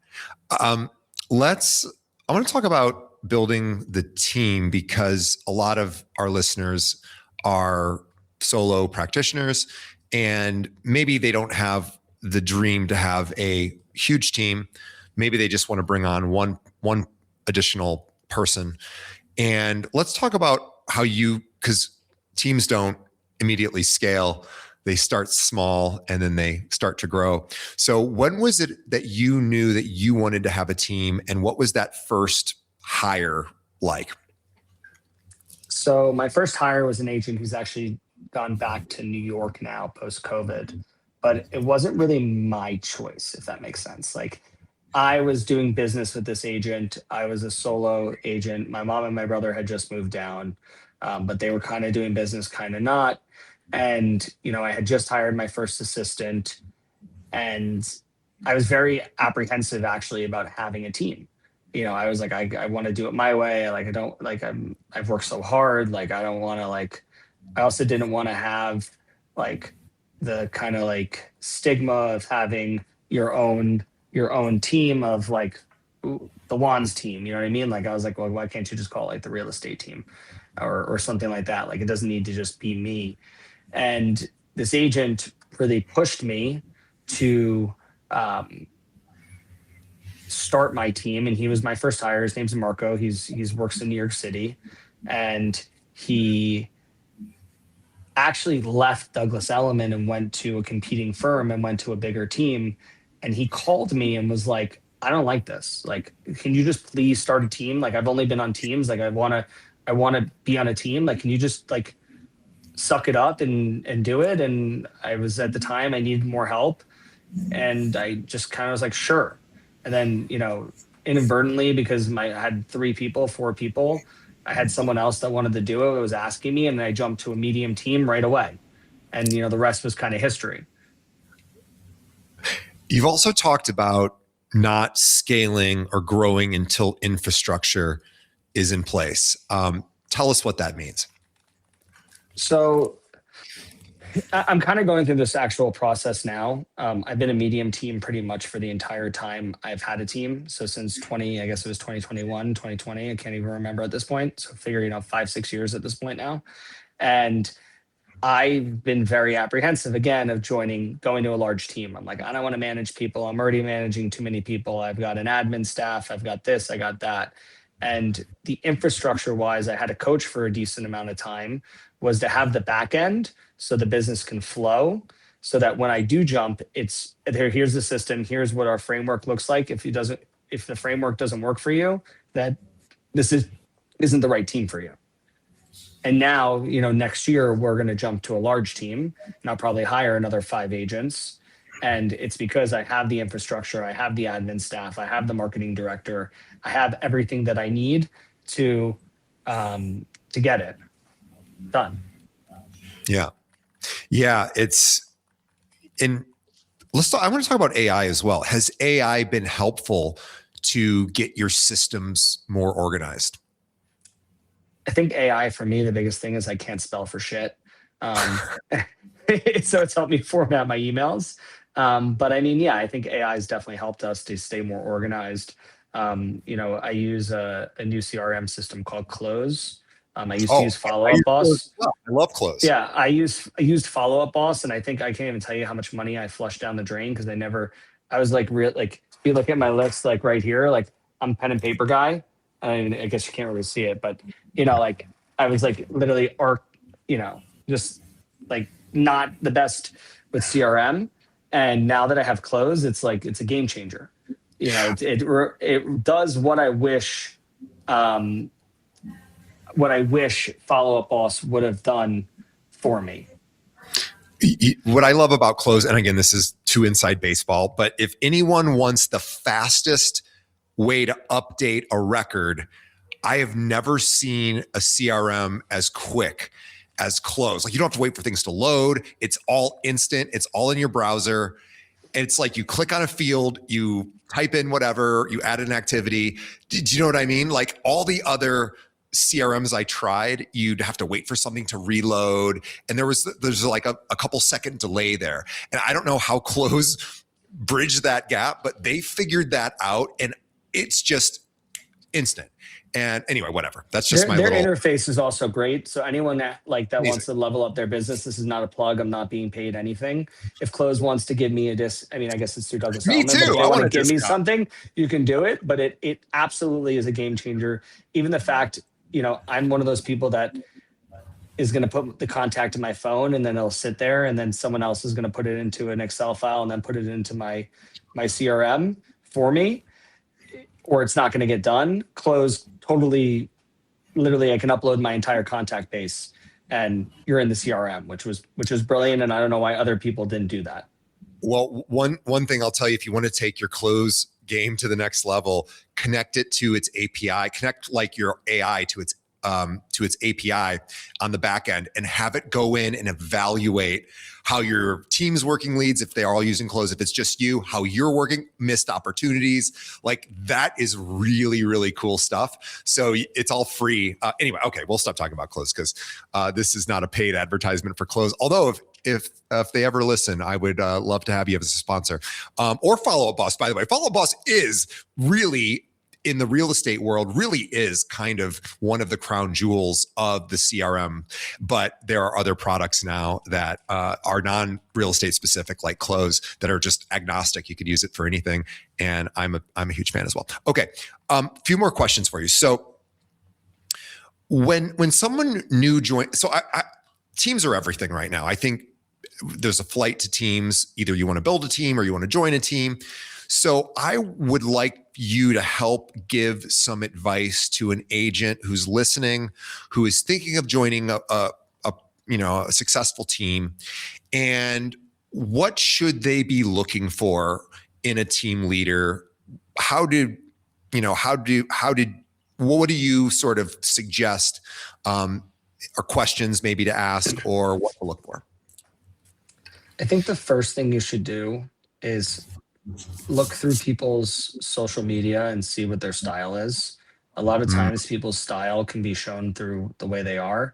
I want to talk about building the team, because a lot of our listeners are solo practitioners and maybe they don't have the dream to have a huge team. Maybe they just want to bring on one additional person. And let's talk about how because teams don't immediately scale. They start small and then they start to grow. So when was it that you knew that you wanted to have a team, and what was that first hire like? So my first hire was an agent who's actually gone back to New York now post-COVID, but it wasn't really my choice, if that makes sense. Like, I was doing business with this agent. I was a solo agent. My mom and my brother had just moved down, but they were kind of doing business, kind of not. And, I had just hired my first assistant, and I was very apprehensive actually about having a team. I was like, I want to do it my way. Like, I don't like, I've worked so hard. Like, I don't want to I also didn't want to have like the kind of like stigma of having your own team of like the Wands team. You know what I mean? Like, I was like, well, why can't you just call it like the real estate team or something like that? Like, it doesn't need to just be me. And this agent really pushed me to start my team. And he was my first hire. His name's Marco. He's works in New York City. And he actually left Douglas Elliman and went to a competing firm and went to a bigger team. And he called me and was like, I don't like this. Like, can you just please start a team? Like, I've only been on teams. Like, I want to be on a team. Like, can you just like suck it up and do it? And I was, at the time, I needed more help. And I just kind of was like, sure. And then, inadvertently, because I had 4 people, I had someone else that wanted to do it, was asking me, and I jumped to a medium team right away. And, the rest was kind of history. You've also talked about not scaling or growing until infrastructure is in place. Tell us what that means. So I'm kind of going through this actual process now. I've been a medium team pretty much for the entire time I've had a team. So since I guess it was 2021, 2020, I can't even remember at this point. So figure, 5-6 years at this point now. And I've been very apprehensive again of going to a large team. I'm like, I don't want to manage people. I'm already managing too many people. I've got an admin staff. I've got this, I got that. And the infrastructure wise, I had a coach for a decent amount of time, was to have the back end so the business can flow, so that when I do jump, it's here's the system, here's what our framework looks like. If the framework doesn't work for you, that this isn't the right team for you. And now, next year we're going to jump to a large team, and I'll probably hire another 5 agents. And it's because I have the infrastructure, I have the admin staff, I have the marketing director, I have everything that I need to get it done. Yeah. I want to talk about AI as well. Has AI been helpful to get your systems more organized? I think AI for me, the biggest thing is I can't spell for shit. So it's helped me format my emails. But I mean, yeah, I think AI has definitely helped us to stay more organized. I use a new CRM system called Close. I used to Oh, use I Follow Up use Close Boss. as well. I love Close. Yeah, I used Follow Up Boss, and I think I can't even tell you how much money I flushed down the drain because I was like real like if you look at my list like right here, like I'm pen and paper guy. I mean, I guess you can't really see it, but like I was like literally just like not the best with CRM. And now that I have Close, it's like it's a game changer. It does um what I wish Follow Up Boss would have done for me. What I love about Close, and again, this is too inside baseball, but if anyone wants the fastest way to update a record, I have never seen a CRM as quick as Close. Like you don't have to wait for things to load. It's all instant. It's all in your browser. It's like you click on a field, you type in whatever, you add an activity. Do you know what I mean? Like all the other CRMs I tried, you'd have to wait for something to reload. And there's like a couple second delay there. And I don't know how Close bridged that gap, but they figured that out and it's just instant. And anyway, whatever. That's just Their little interface is also great. So anyone that amazing. wants to level up their business, this is not a plug. I'm not being paid anything. If Close wants to give me I mean, I guess it's through Douglas Me Elliman, but too. if they I want to want to give me discount. something, you can do it. But it absolutely is a game changer. Even the fact, I'm one of those people that is going to put the contact in my phone and then it'll sit there and then someone else is going to put it into an Excel file and then put it into my CRM for me, or it's not going to get done. Close totally, literally I can upload my entire contact base and you're in the CRM, which was brilliant. And I don't know why other people didn't do that. Well, one thing I'll tell you, if you want to take your Close game to the next level, connect it to its API, connect like your AI to its API on the back end and have it go in and evaluate how your team's working leads, if they're all using Close, if it's just you, how you're working, missed opportunities. Like that is really, really cool stuff. So it's all free. Anyway, okay, we'll stop talking about Close because this is not a paid advertisement for Close. Although if they ever listen, I would love to have you as a sponsor or Follow Up Boss. By the way, Follow Up Boss is really in the real estate world really is kind of one of the crown jewels of the CRM, but there are other products now that are non-real estate specific like Close that are just agnostic. You could use it for anything. And I'm a huge fan as well. Okay. Few more questions for you. So when someone new joins, so teams are everything right now. I think there's a flight to teams. Either you want to build a team or you want to join a team. So I would like you to help give some advice to an agent who's listening, who is thinking of joining a successful team, and what should they be looking for in a team leader? What do you sort of suggest or questions maybe to ask or what to look for? I think the first thing you should do is look through people's social media and see what their style is. A lot of times people's style can be shown through the way they are.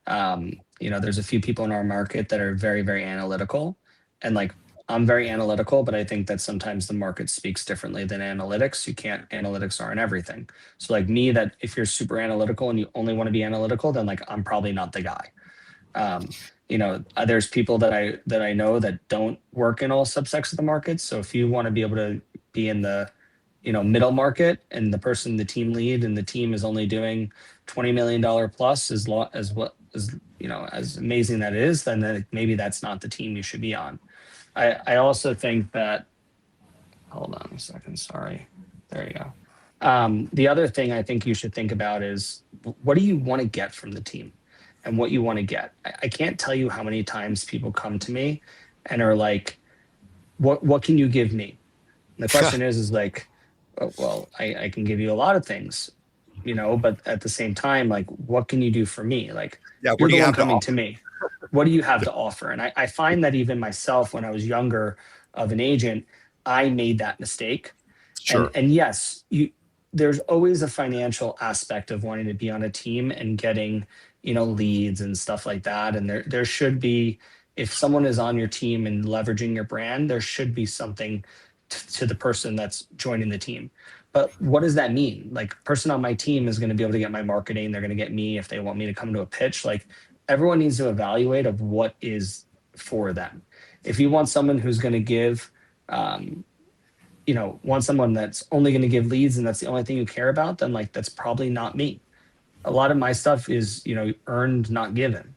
There's a few people in our market that are very, very analytical. And like, I'm very analytical, but I think that sometimes the market speaks differently than analytics. Analytics aren't everything. So like me, that if you're super analytical and you only want to be analytical, then like, I'm probably not the guy. There's people that I know that don't work in all subsects of the market. So if you want to be able to be in the, middle market and the team lead and the team is only doing $20 million plus as amazing that is, then maybe that's not the team you should be on. I also think that, hold on a second. Sorry. There you go. The other thing I think you should think about is what do you want to get from the team? And what you want to get. I can't tell you how many times people come to me and are like, what can you give me? And the question is like, well, I can give you a lot of things, but at the same time, like, what can you do for me? Like, yeah, you're the one coming to me. What do you have to offer? And I find that even myself, when I was younger of an agent, I made that mistake. Sure. And yes, there's always a financial aspect of wanting to be on a team and getting leads and stuff like that. And there should be, if someone is on your team and leveraging your brand, there should be something to the person that's joining the team. But what does that mean? Like, person on my team is going to be able to get my marketing. They're going to get me if they want me to come to a pitch. Like, everyone needs to evaluate of what is for them. If you want someone who's going to give, want someone that's only going to give leads and that's the only thing you care about, then like that's probably not me. A lot of my stuff is earned, not given.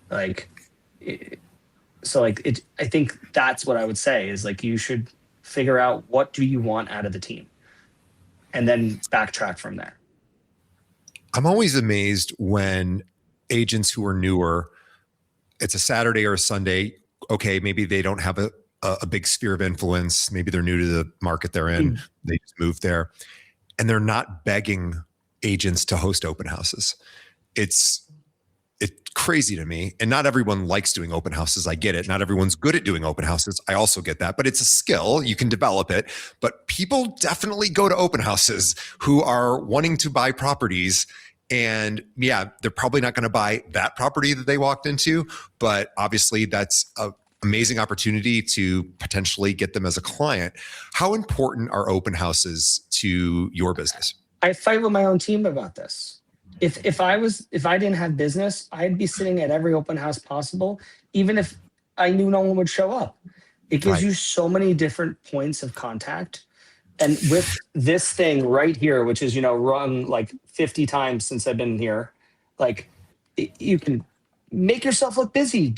Like, I think that's what I would say is like you should figure out what do you want out of the team, and then backtrack from there. I'm always amazed when agents who are newer, it's a Saturday or a Sunday. Okay, maybe they don't have a big sphere of influence. Maybe they're new to the market they're in. They just moved there, and they're not begging agents to host open houses. It's crazy to me. And not everyone likes doing open houses. I get it. Not everyone's good at doing open houses. I also get that, but it's a skill. You can develop it. But people definitely go to open houses who are wanting to buy properties. And yeah, they're probably not going to buy that property that they walked into, but obviously that's an amazing opportunity to potentially get them as a client. How important are open houses to your business? I fight with my own team about this. If I didn't have business, I'd be sitting at every open house possible, even if I knew no one would show up. It gives you so many different points of contact. And with this thing right here, which is, run like 50 times since I've been here, like you can make yourself look busy.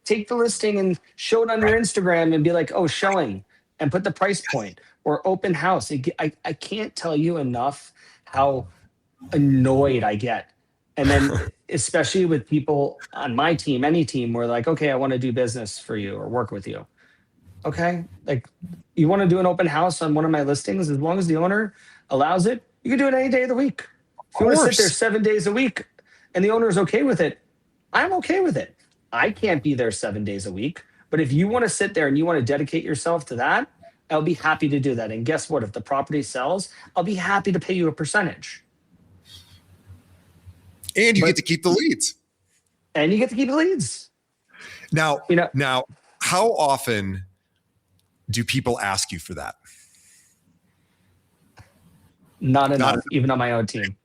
Take the listing and show it on your Instagram and be like, oh, showing, and put the price point, or open house. I can't tell you enough how annoyed I get. And then especially with people on my team, any team, where like, okay, I want to do business for you or work with you. Okay. Like, you want to do an open house on one of my listings, as long as the owner allows it, you can do it any day of the week. If you want to sit there 7 days a week and the owner is okay with it, I'm okay with it. I can't be there 7 days a week, but if you want to sit there and you want to dedicate yourself to that, I'll be happy to do that. And guess what? If the property sells, I'll be happy to pay you a percentage. And you get to keep the leads. And you get to keep the leads. Now, how often do people ask you for that? Not enough, even on my own team.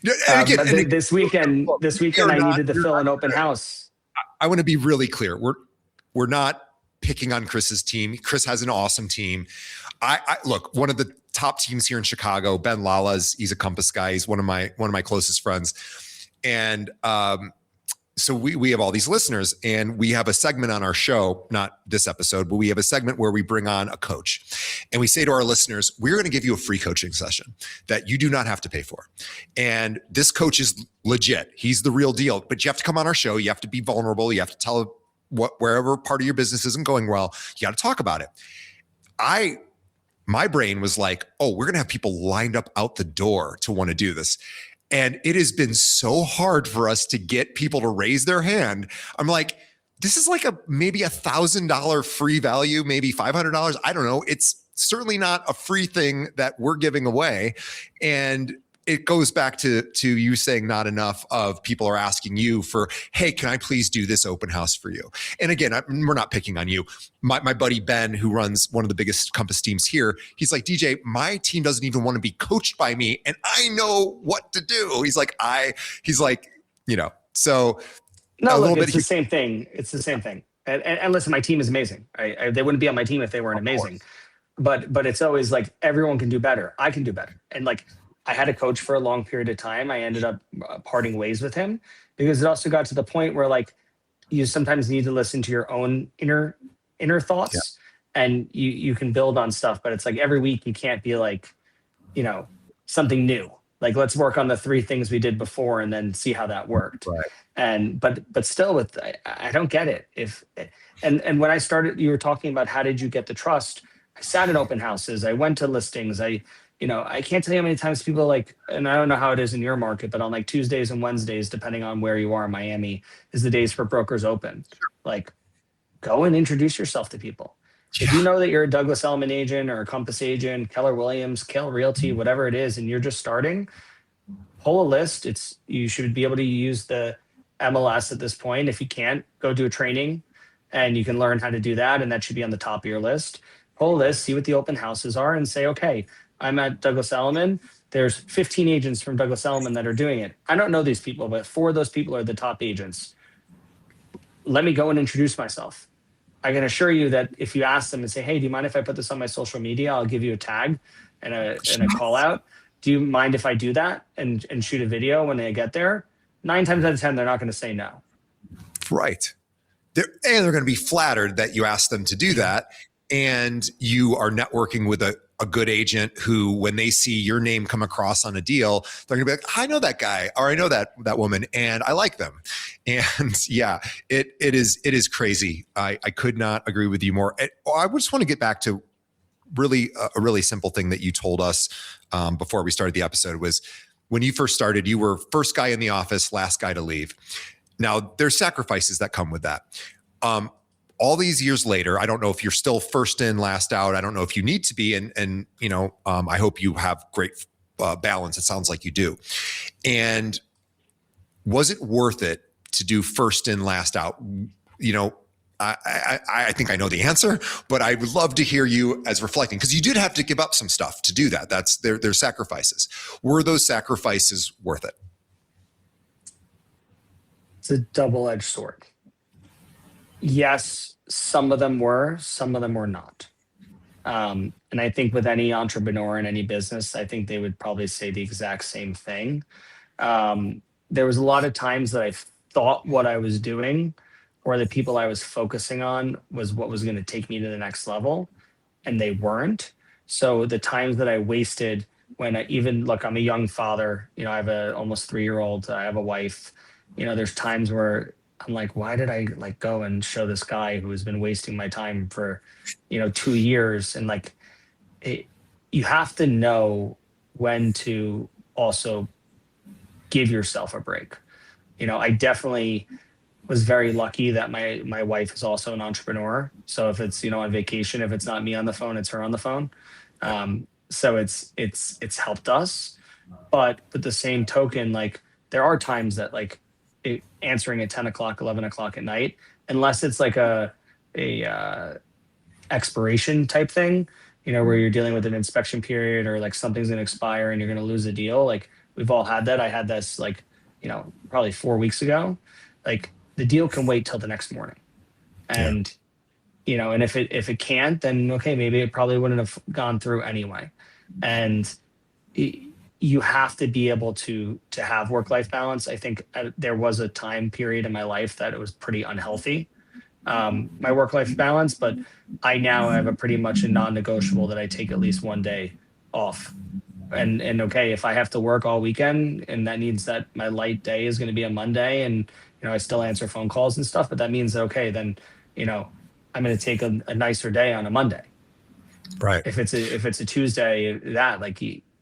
This weekend, I needed to fill an open house. I want to be really clear. We're not picking on Chris's team. Chris has an awesome team. I look, one of the top teams here in Chicago, Ben Lala's, he's a Compass guy. He's one of my closest friends. And so we have all these listeners, and we have a segment on our show, not this episode, but we have a segment where we bring on a coach, and we say to our listeners, we're going to give you a free coaching session that you do not have to pay for. And this coach is legit. He's the real deal, but you have to come on our show. You have to be vulnerable. You have to tell wherever part of your business isn't going well, you got to talk about it. My brain was like, oh, we're going to have people lined up out the door to want to do this. And it has been so hard for us to get people to raise their hand. I'm like, this is like maybe $1,000 free value, maybe $500. I don't know. It's certainly not a free thing that we're giving away. And it goes back to you saying not enough of people are asking you for, hey, can I please do this open house for you? And again, we're not picking on you. My buddy Ben, who runs one of the biggest Compass teams here, he's like, DJ, my team doesn't even want to be coached by me, and I know what to do. He's like, so no, look, it's the same thing. It's the same thing. And listen, my team is amazing. They wouldn't be on my team if they weren't amazing. But it's always like, everyone can do better. I can do better. And like, I had a coach for a long period of time. I ended up parting ways with him, because it also got to the point where like you sometimes need to listen to your own inner thoughts, and you can build on stuff. But it's like every week you can't be like, something new. Like, let's work on the 3 things we did before and then see how that worked. Right. And but still, I don't get it. And when I started, you were talking about how did you get the trust? I sat in open houses. I went to listings. I can't tell you how many times people like, and I don't know how it is in your market, but on like Tuesdays and Wednesdays, depending on where you are in Miami, is the days for brokers open. Like, go and introduce yourself to people. Yeah. If you know that you're a Douglas Elliman agent or a Compass agent, Keller Williams, Kell Realty, whatever it is, and you're just starting, pull a list. You should be able to use the MLS at this point. If you can't, go do a training and you can learn how to do that. And that should be on the top of your list. pull this, see what the open houses are, and say, okay, I'm at Douglas Elliman. There's 15 agents from Douglas Elliman that are doing it. I don't know these people, but 4 of those people are the top agents. Let me go and introduce myself. I can assure you that if you ask them and say, hey, do you mind if I put this on my social media? I'll give you a tag and a call out. Do you mind if I do that and shoot a video when they get there? 9 times out of 10, they're not going to say no. Right. They're going to be flattered that you asked them to do that. And you are networking with a good agent who, when they see your name come across on a deal, they're going to be like, I know that guy, or I know that woman, and I like them. And yeah, it is crazy. I could not agree with you more. I just want to get back to a really simple thing that you told us before we started the episode was when you first started, you were first guy in the office, last guy to leave. Now, there's sacrifices that come with that. All these years later, I don't know if you're still first in, last out. I don't know if you need to be. And I hope you have great balance. It sounds like you do. And was it worth it to do first in, last out? I think I know the answer, but I would love to hear you as reflecting, because you did have to give up some stuff to do that. That's their sacrifices. Were those sacrifices worth it? It's a double-edged sword. Yes, some of them were not. And I think with any entrepreneur in any business, I think they would probably say the exact same thing. There was a lot of times that I thought what I was doing or the people I was focusing on was what was going to take me to the next level, and they weren't. So the times that I wasted when I'm a young father, I have a almost 3-year-old, I have a wife, there's times where I'm like, why did I go and show this guy who has been wasting my time for, 2 years? And you have to know when to also give yourself a break. I definitely was very lucky that my wife is also an entrepreneur. So if it's, on vacation, if it's not me on the phone, it's her on the phone. So it's helped us. But with the same token, there are times that answering at 10 o'clock, 11 o'clock at night, unless it's a expiration type thing, where you're dealing with an inspection period or something's going to expire and you're going to lose a deal. We've all had that. I had this probably 4 weeks ago. The deal can wait till the next morning. And, and if it can't, then okay, maybe it probably wouldn't have gone through anyway. And you have to be able to have work-life balance. I think there was a time period in my life that it was pretty unhealthy, my work-life balance, but I now have a pretty much a non-negotiable that I take at least one day off. And okay, if I have to work all weekend and that means that my light day is going to be a Monday and, I still answer phone calls and stuff, but that means that, okay, then, I'm going to take a nicer day on a Monday. Right. If it's a Tuesday,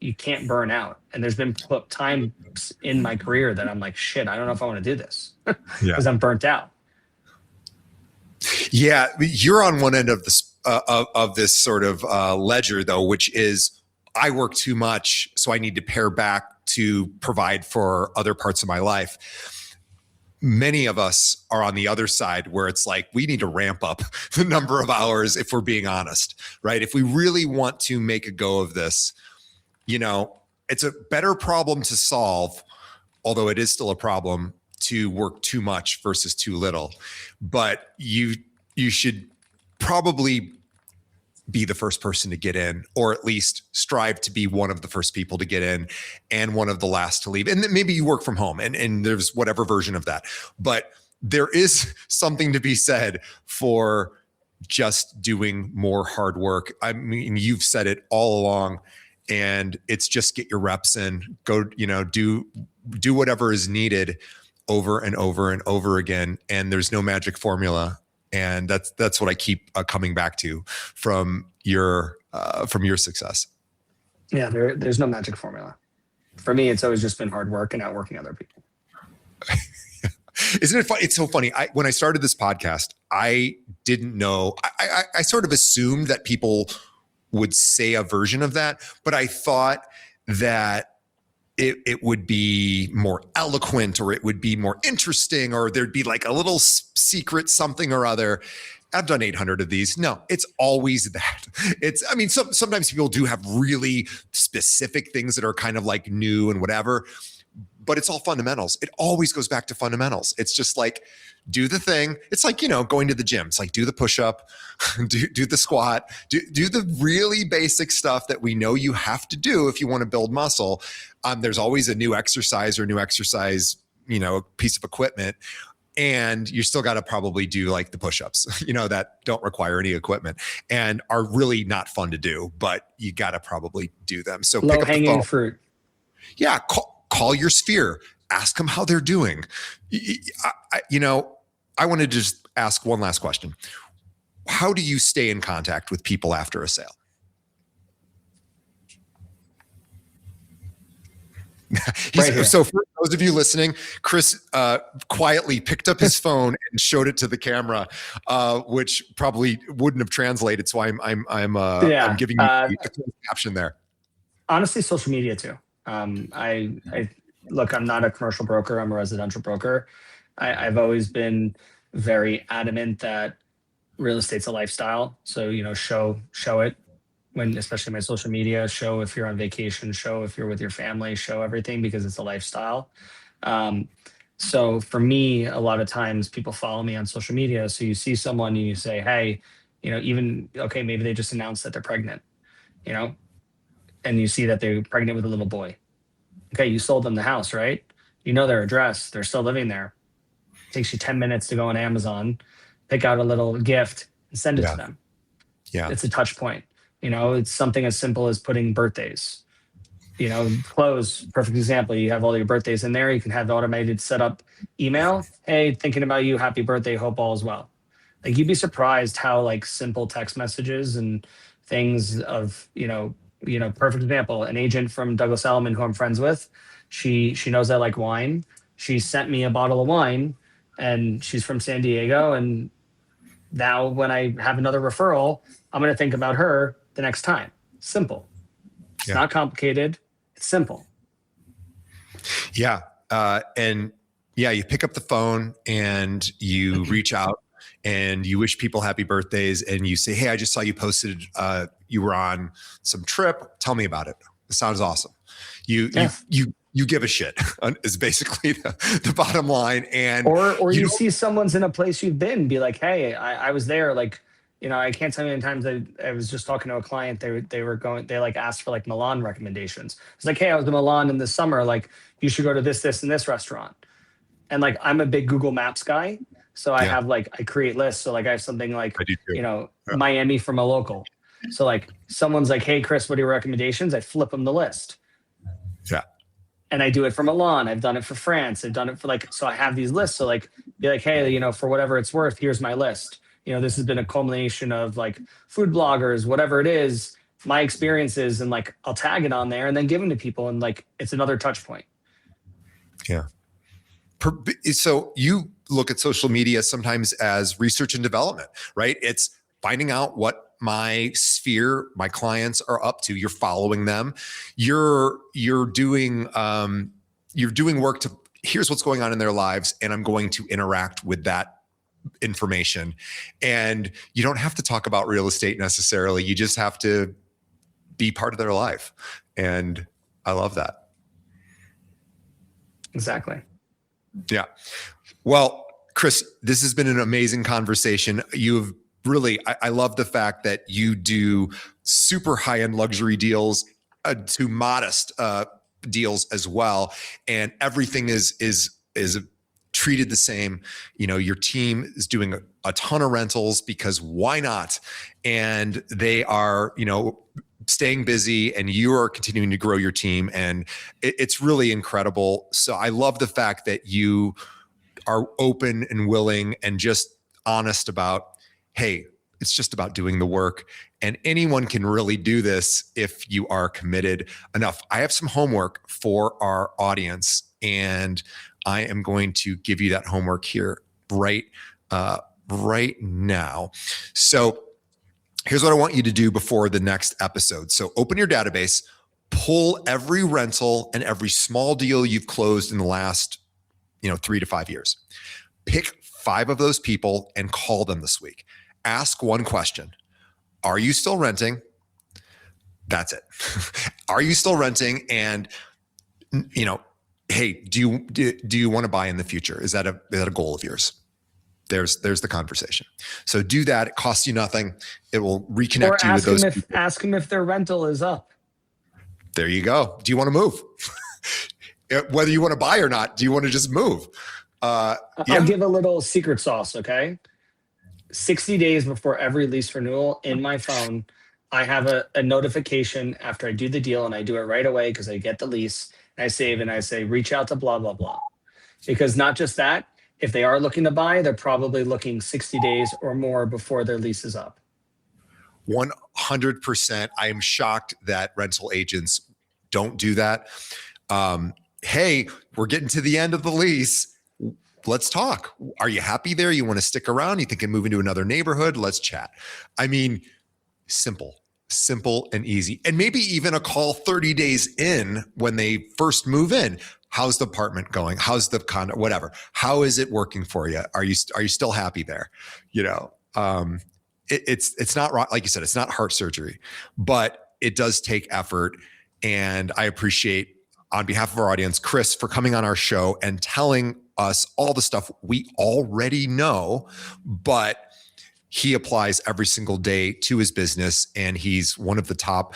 you can't burn out. And there's been times in my career that I'm like, shit, I don't know if I want to do this because I'm burnt out. Yeah. You're on one end of this, of this sort of ledger though, which is I work too much, so I need to pare back to provide for other parts of my life. Many of us are on the other side where it's we need to ramp up the number of hours if we're being honest, right? If we really want to make a go of this, it's a better problem to solve, although it is still a problem to work too much versus too little. But you should probably be the first person to get in, or at least strive to be one of the first people to get in and one of the last to leave. And then maybe you work from home and there's whatever version of that. But there is something to be said for just doing more hard work. I mean, you've said it all along, and it's just get your reps in, go, do whatever is needed over and over and over again. And there's no magic formula. And that's what I keep coming back to from your success. Yeah, there's no magic formula. For me, it's always just been hard work and outworking other people. Isn't it funny? It's so funny. When I started this podcast, I didn't know. I sort of assumed that people would say a version of that, but I thought that it would be more eloquent, or it would be more interesting, or there'd be a little secret something or other. I've done 800 of these. No, it's always that. I mean, sometimes people do have really specific things that are kind of like new and whatever, but it's all fundamentals. It always goes back to fundamentals. It's just like, do the thing. It's like, going to the gym. It's like, do the push-up, do the squat, do the really basic stuff that we know you have to do if you want to build muscle. There's always a new exercise piece of equipment. And you still got to probably do like the push-ups, that don't require any equipment and are really not fun to do, but you got to probably do them. So low hanging fruit. Yeah. Call your sphere, ask them how they're doing. I wanted to just ask one last question. How do you stay in contact with people after a sale? Right. So for those of you listening, Chris quietly picked up his phone and showed it to the camera, which probably wouldn't have translated. So I'm giving you a caption there. Honestly, social media too. Look, I'm not a commercial broker. I'm a residential broker. I've always been very adamant that real estate's a lifestyle. So, show it especially my social media, show if you're on vacation, show if you're with your family, show everything because it's a lifestyle. So for me, a lot of times people follow me on social media. So you see someone and you say, hey, maybe they just announced that they're pregnant, and you see that they're pregnant with a little boy. Okay, you sold them the house, right? You know their address. They're still living there. It takes you 10 minutes to go on Amazon, pick out a little gift and send it to them. Yeah. It's a touch point. It's something as simple as putting birthdays. Clothes, perfect example. You have all your birthdays in there. You can have the automated setup email. Hey, thinking about you. Happy birthday. Hope all is well. Like you'd be surprised how like simple text messages and things of, perfect example, an agent from Douglas Elliman who I'm friends with, she knows I like wine. She sent me a bottle of wine and she's from San Diego. And now when I have another referral, I'm going to think about her the next time. Simple. It's not complicated. It's simple. Yeah. You pick up the phone and you reach out and you wish people happy birthdays and you say, hey, I just saw you posted, you were on some trip. Tell me about it. It sounds awesome. You give a shit is basically the bottom line. And or you see someone's in a place you've been, be like, hey, I was there. Like, I can't tell you how many times I was just talking to a client. They like asked for like Milan recommendations. It's like, hey, I was in Milan in the summer. Like you should go to this, and this restaurant. And like, I'm a big Google Maps guy. So I have I create lists. So like I have something like, Miami from a local. So like someone's like, hey, Chris, what are your recommendations? I flip them the list. Yeah. And I do it for Milan. I've done it for France. I've done it for so I have these lists. So like, be like, hey, for whatever it's worth, here's my list. This has been a culmination of like food bloggers, whatever it is, my experiences, and like, I'll tag it on there and then give them to people. And like, it's another touch point. Yeah. So you look at social media sometimes as research and development, right? It's finding out what my sphere, my clients are up to. You're following them. You're doing work to, here's what's going on in their lives. And I'm going to interact with that information. And you don't have to talk about real estate necessarily. You just have to be part of their life. And I love that. Exactly. Yeah. Well, Chris, this has been an amazing conversation. You've really, I love the fact that you do super high-end luxury deals to modest deals as well. And everything is treated the same. Your team is doing a ton of rentals because why not? And they are, staying busy and you are continuing to grow your team. And it's really incredible. So I love the fact that you are open and willing and just honest about, hey, it's just about doing the work. And anyone can really do this if you are committed enough. I have some homework for our audience and I am going to give you that homework here right now. So here's what I want you to do before the next episode. So open your database, pull every rental and every small deal you've closed in the last, 3 to 5 years. Pick 5 of those people and call them this week. Ask one question. Are you still renting? That's it. Are you still renting? And, hey, do you want to buy in the future? Is that a goal of yours? There's the conversation. So do that. It costs you nothing. It will reconnect you with those people. Ask them if their rental is up. There you go. Do you want to move? Whether you want to buy or not, do you want to just move? I'll give a little secret sauce, okay? 60 days before every lease renewal in my phone, I have a notification after I do the deal, and I do it right away because I get the lease, and I save and I say, reach out to blah, blah, blah. Because not just that, if they are looking to buy, they're probably looking 60 days or more before their lease is up. 100%. I am shocked that rental agents don't do that. Hey, we're getting to the end of the lease. Let's talk. Are you happy there? You want to stick around? You think of moving to another neighborhood? Let's chat. I mean, simple and easy. And maybe even a call 30 days in when they first move in. How's the apartment going? How's the condo? Whatever. How is it working for you? Are you still happy there? It's not, like you said, it's not heart surgery, but it does take effort. And I appreciate, on behalf of our audience, Chris, for coming on our show and telling us all the stuff we already know, but he applies every single day to his business. And he's one of the top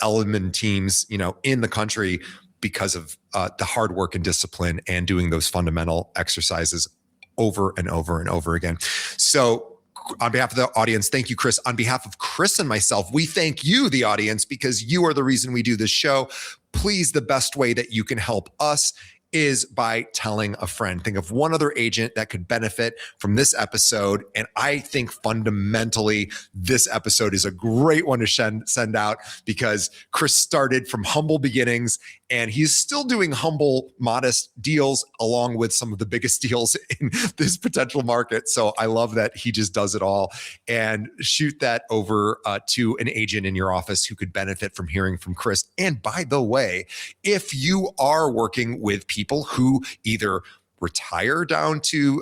element teams, in the country because of the hard work and discipline and doing those fundamental exercises over and over and over again. So on behalf of the audience, thank you, Chris. On behalf of Chris and myself, we thank you, the audience, because you are the reason we do this show. Please, the best way that you can help us is by telling a friend. Think of one other agent that could benefit from this episode. And I think fundamentally, this episode is a great one to send out because Chris started from humble beginnings and he's still doing humble, modest deals along with some of the biggest deals in this potential market. So I love that he just does it all. And shoot that over to an agent in your office who could benefit from hearing from Chris. And by the way, if you are working with people who either retire down to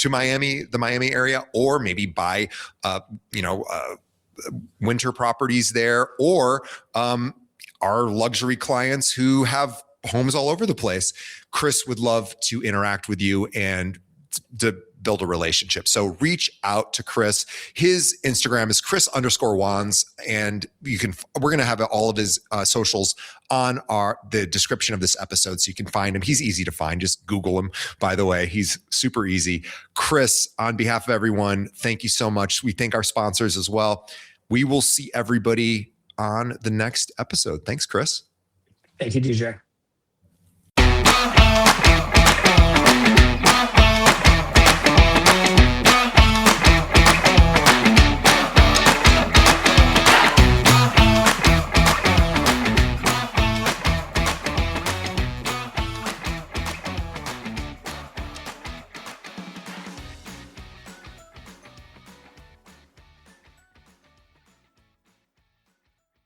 Miami, the Miami area, or maybe buy, winter properties there, or our luxury clients who have homes all over the place, Chris would love to interact with you and to build a relationship. So reach out to Chris. His Instagram is Chris_wands, and we're going to have all of his socials on the description of this episode, so you can find him. He's easy to find. Just Google him. By the way, he's super easy. Chris, on behalf of everyone, thank you so much. We thank our sponsors as well. We will see everybody on the next episode. Thanks, Chris. Thank you, DJ.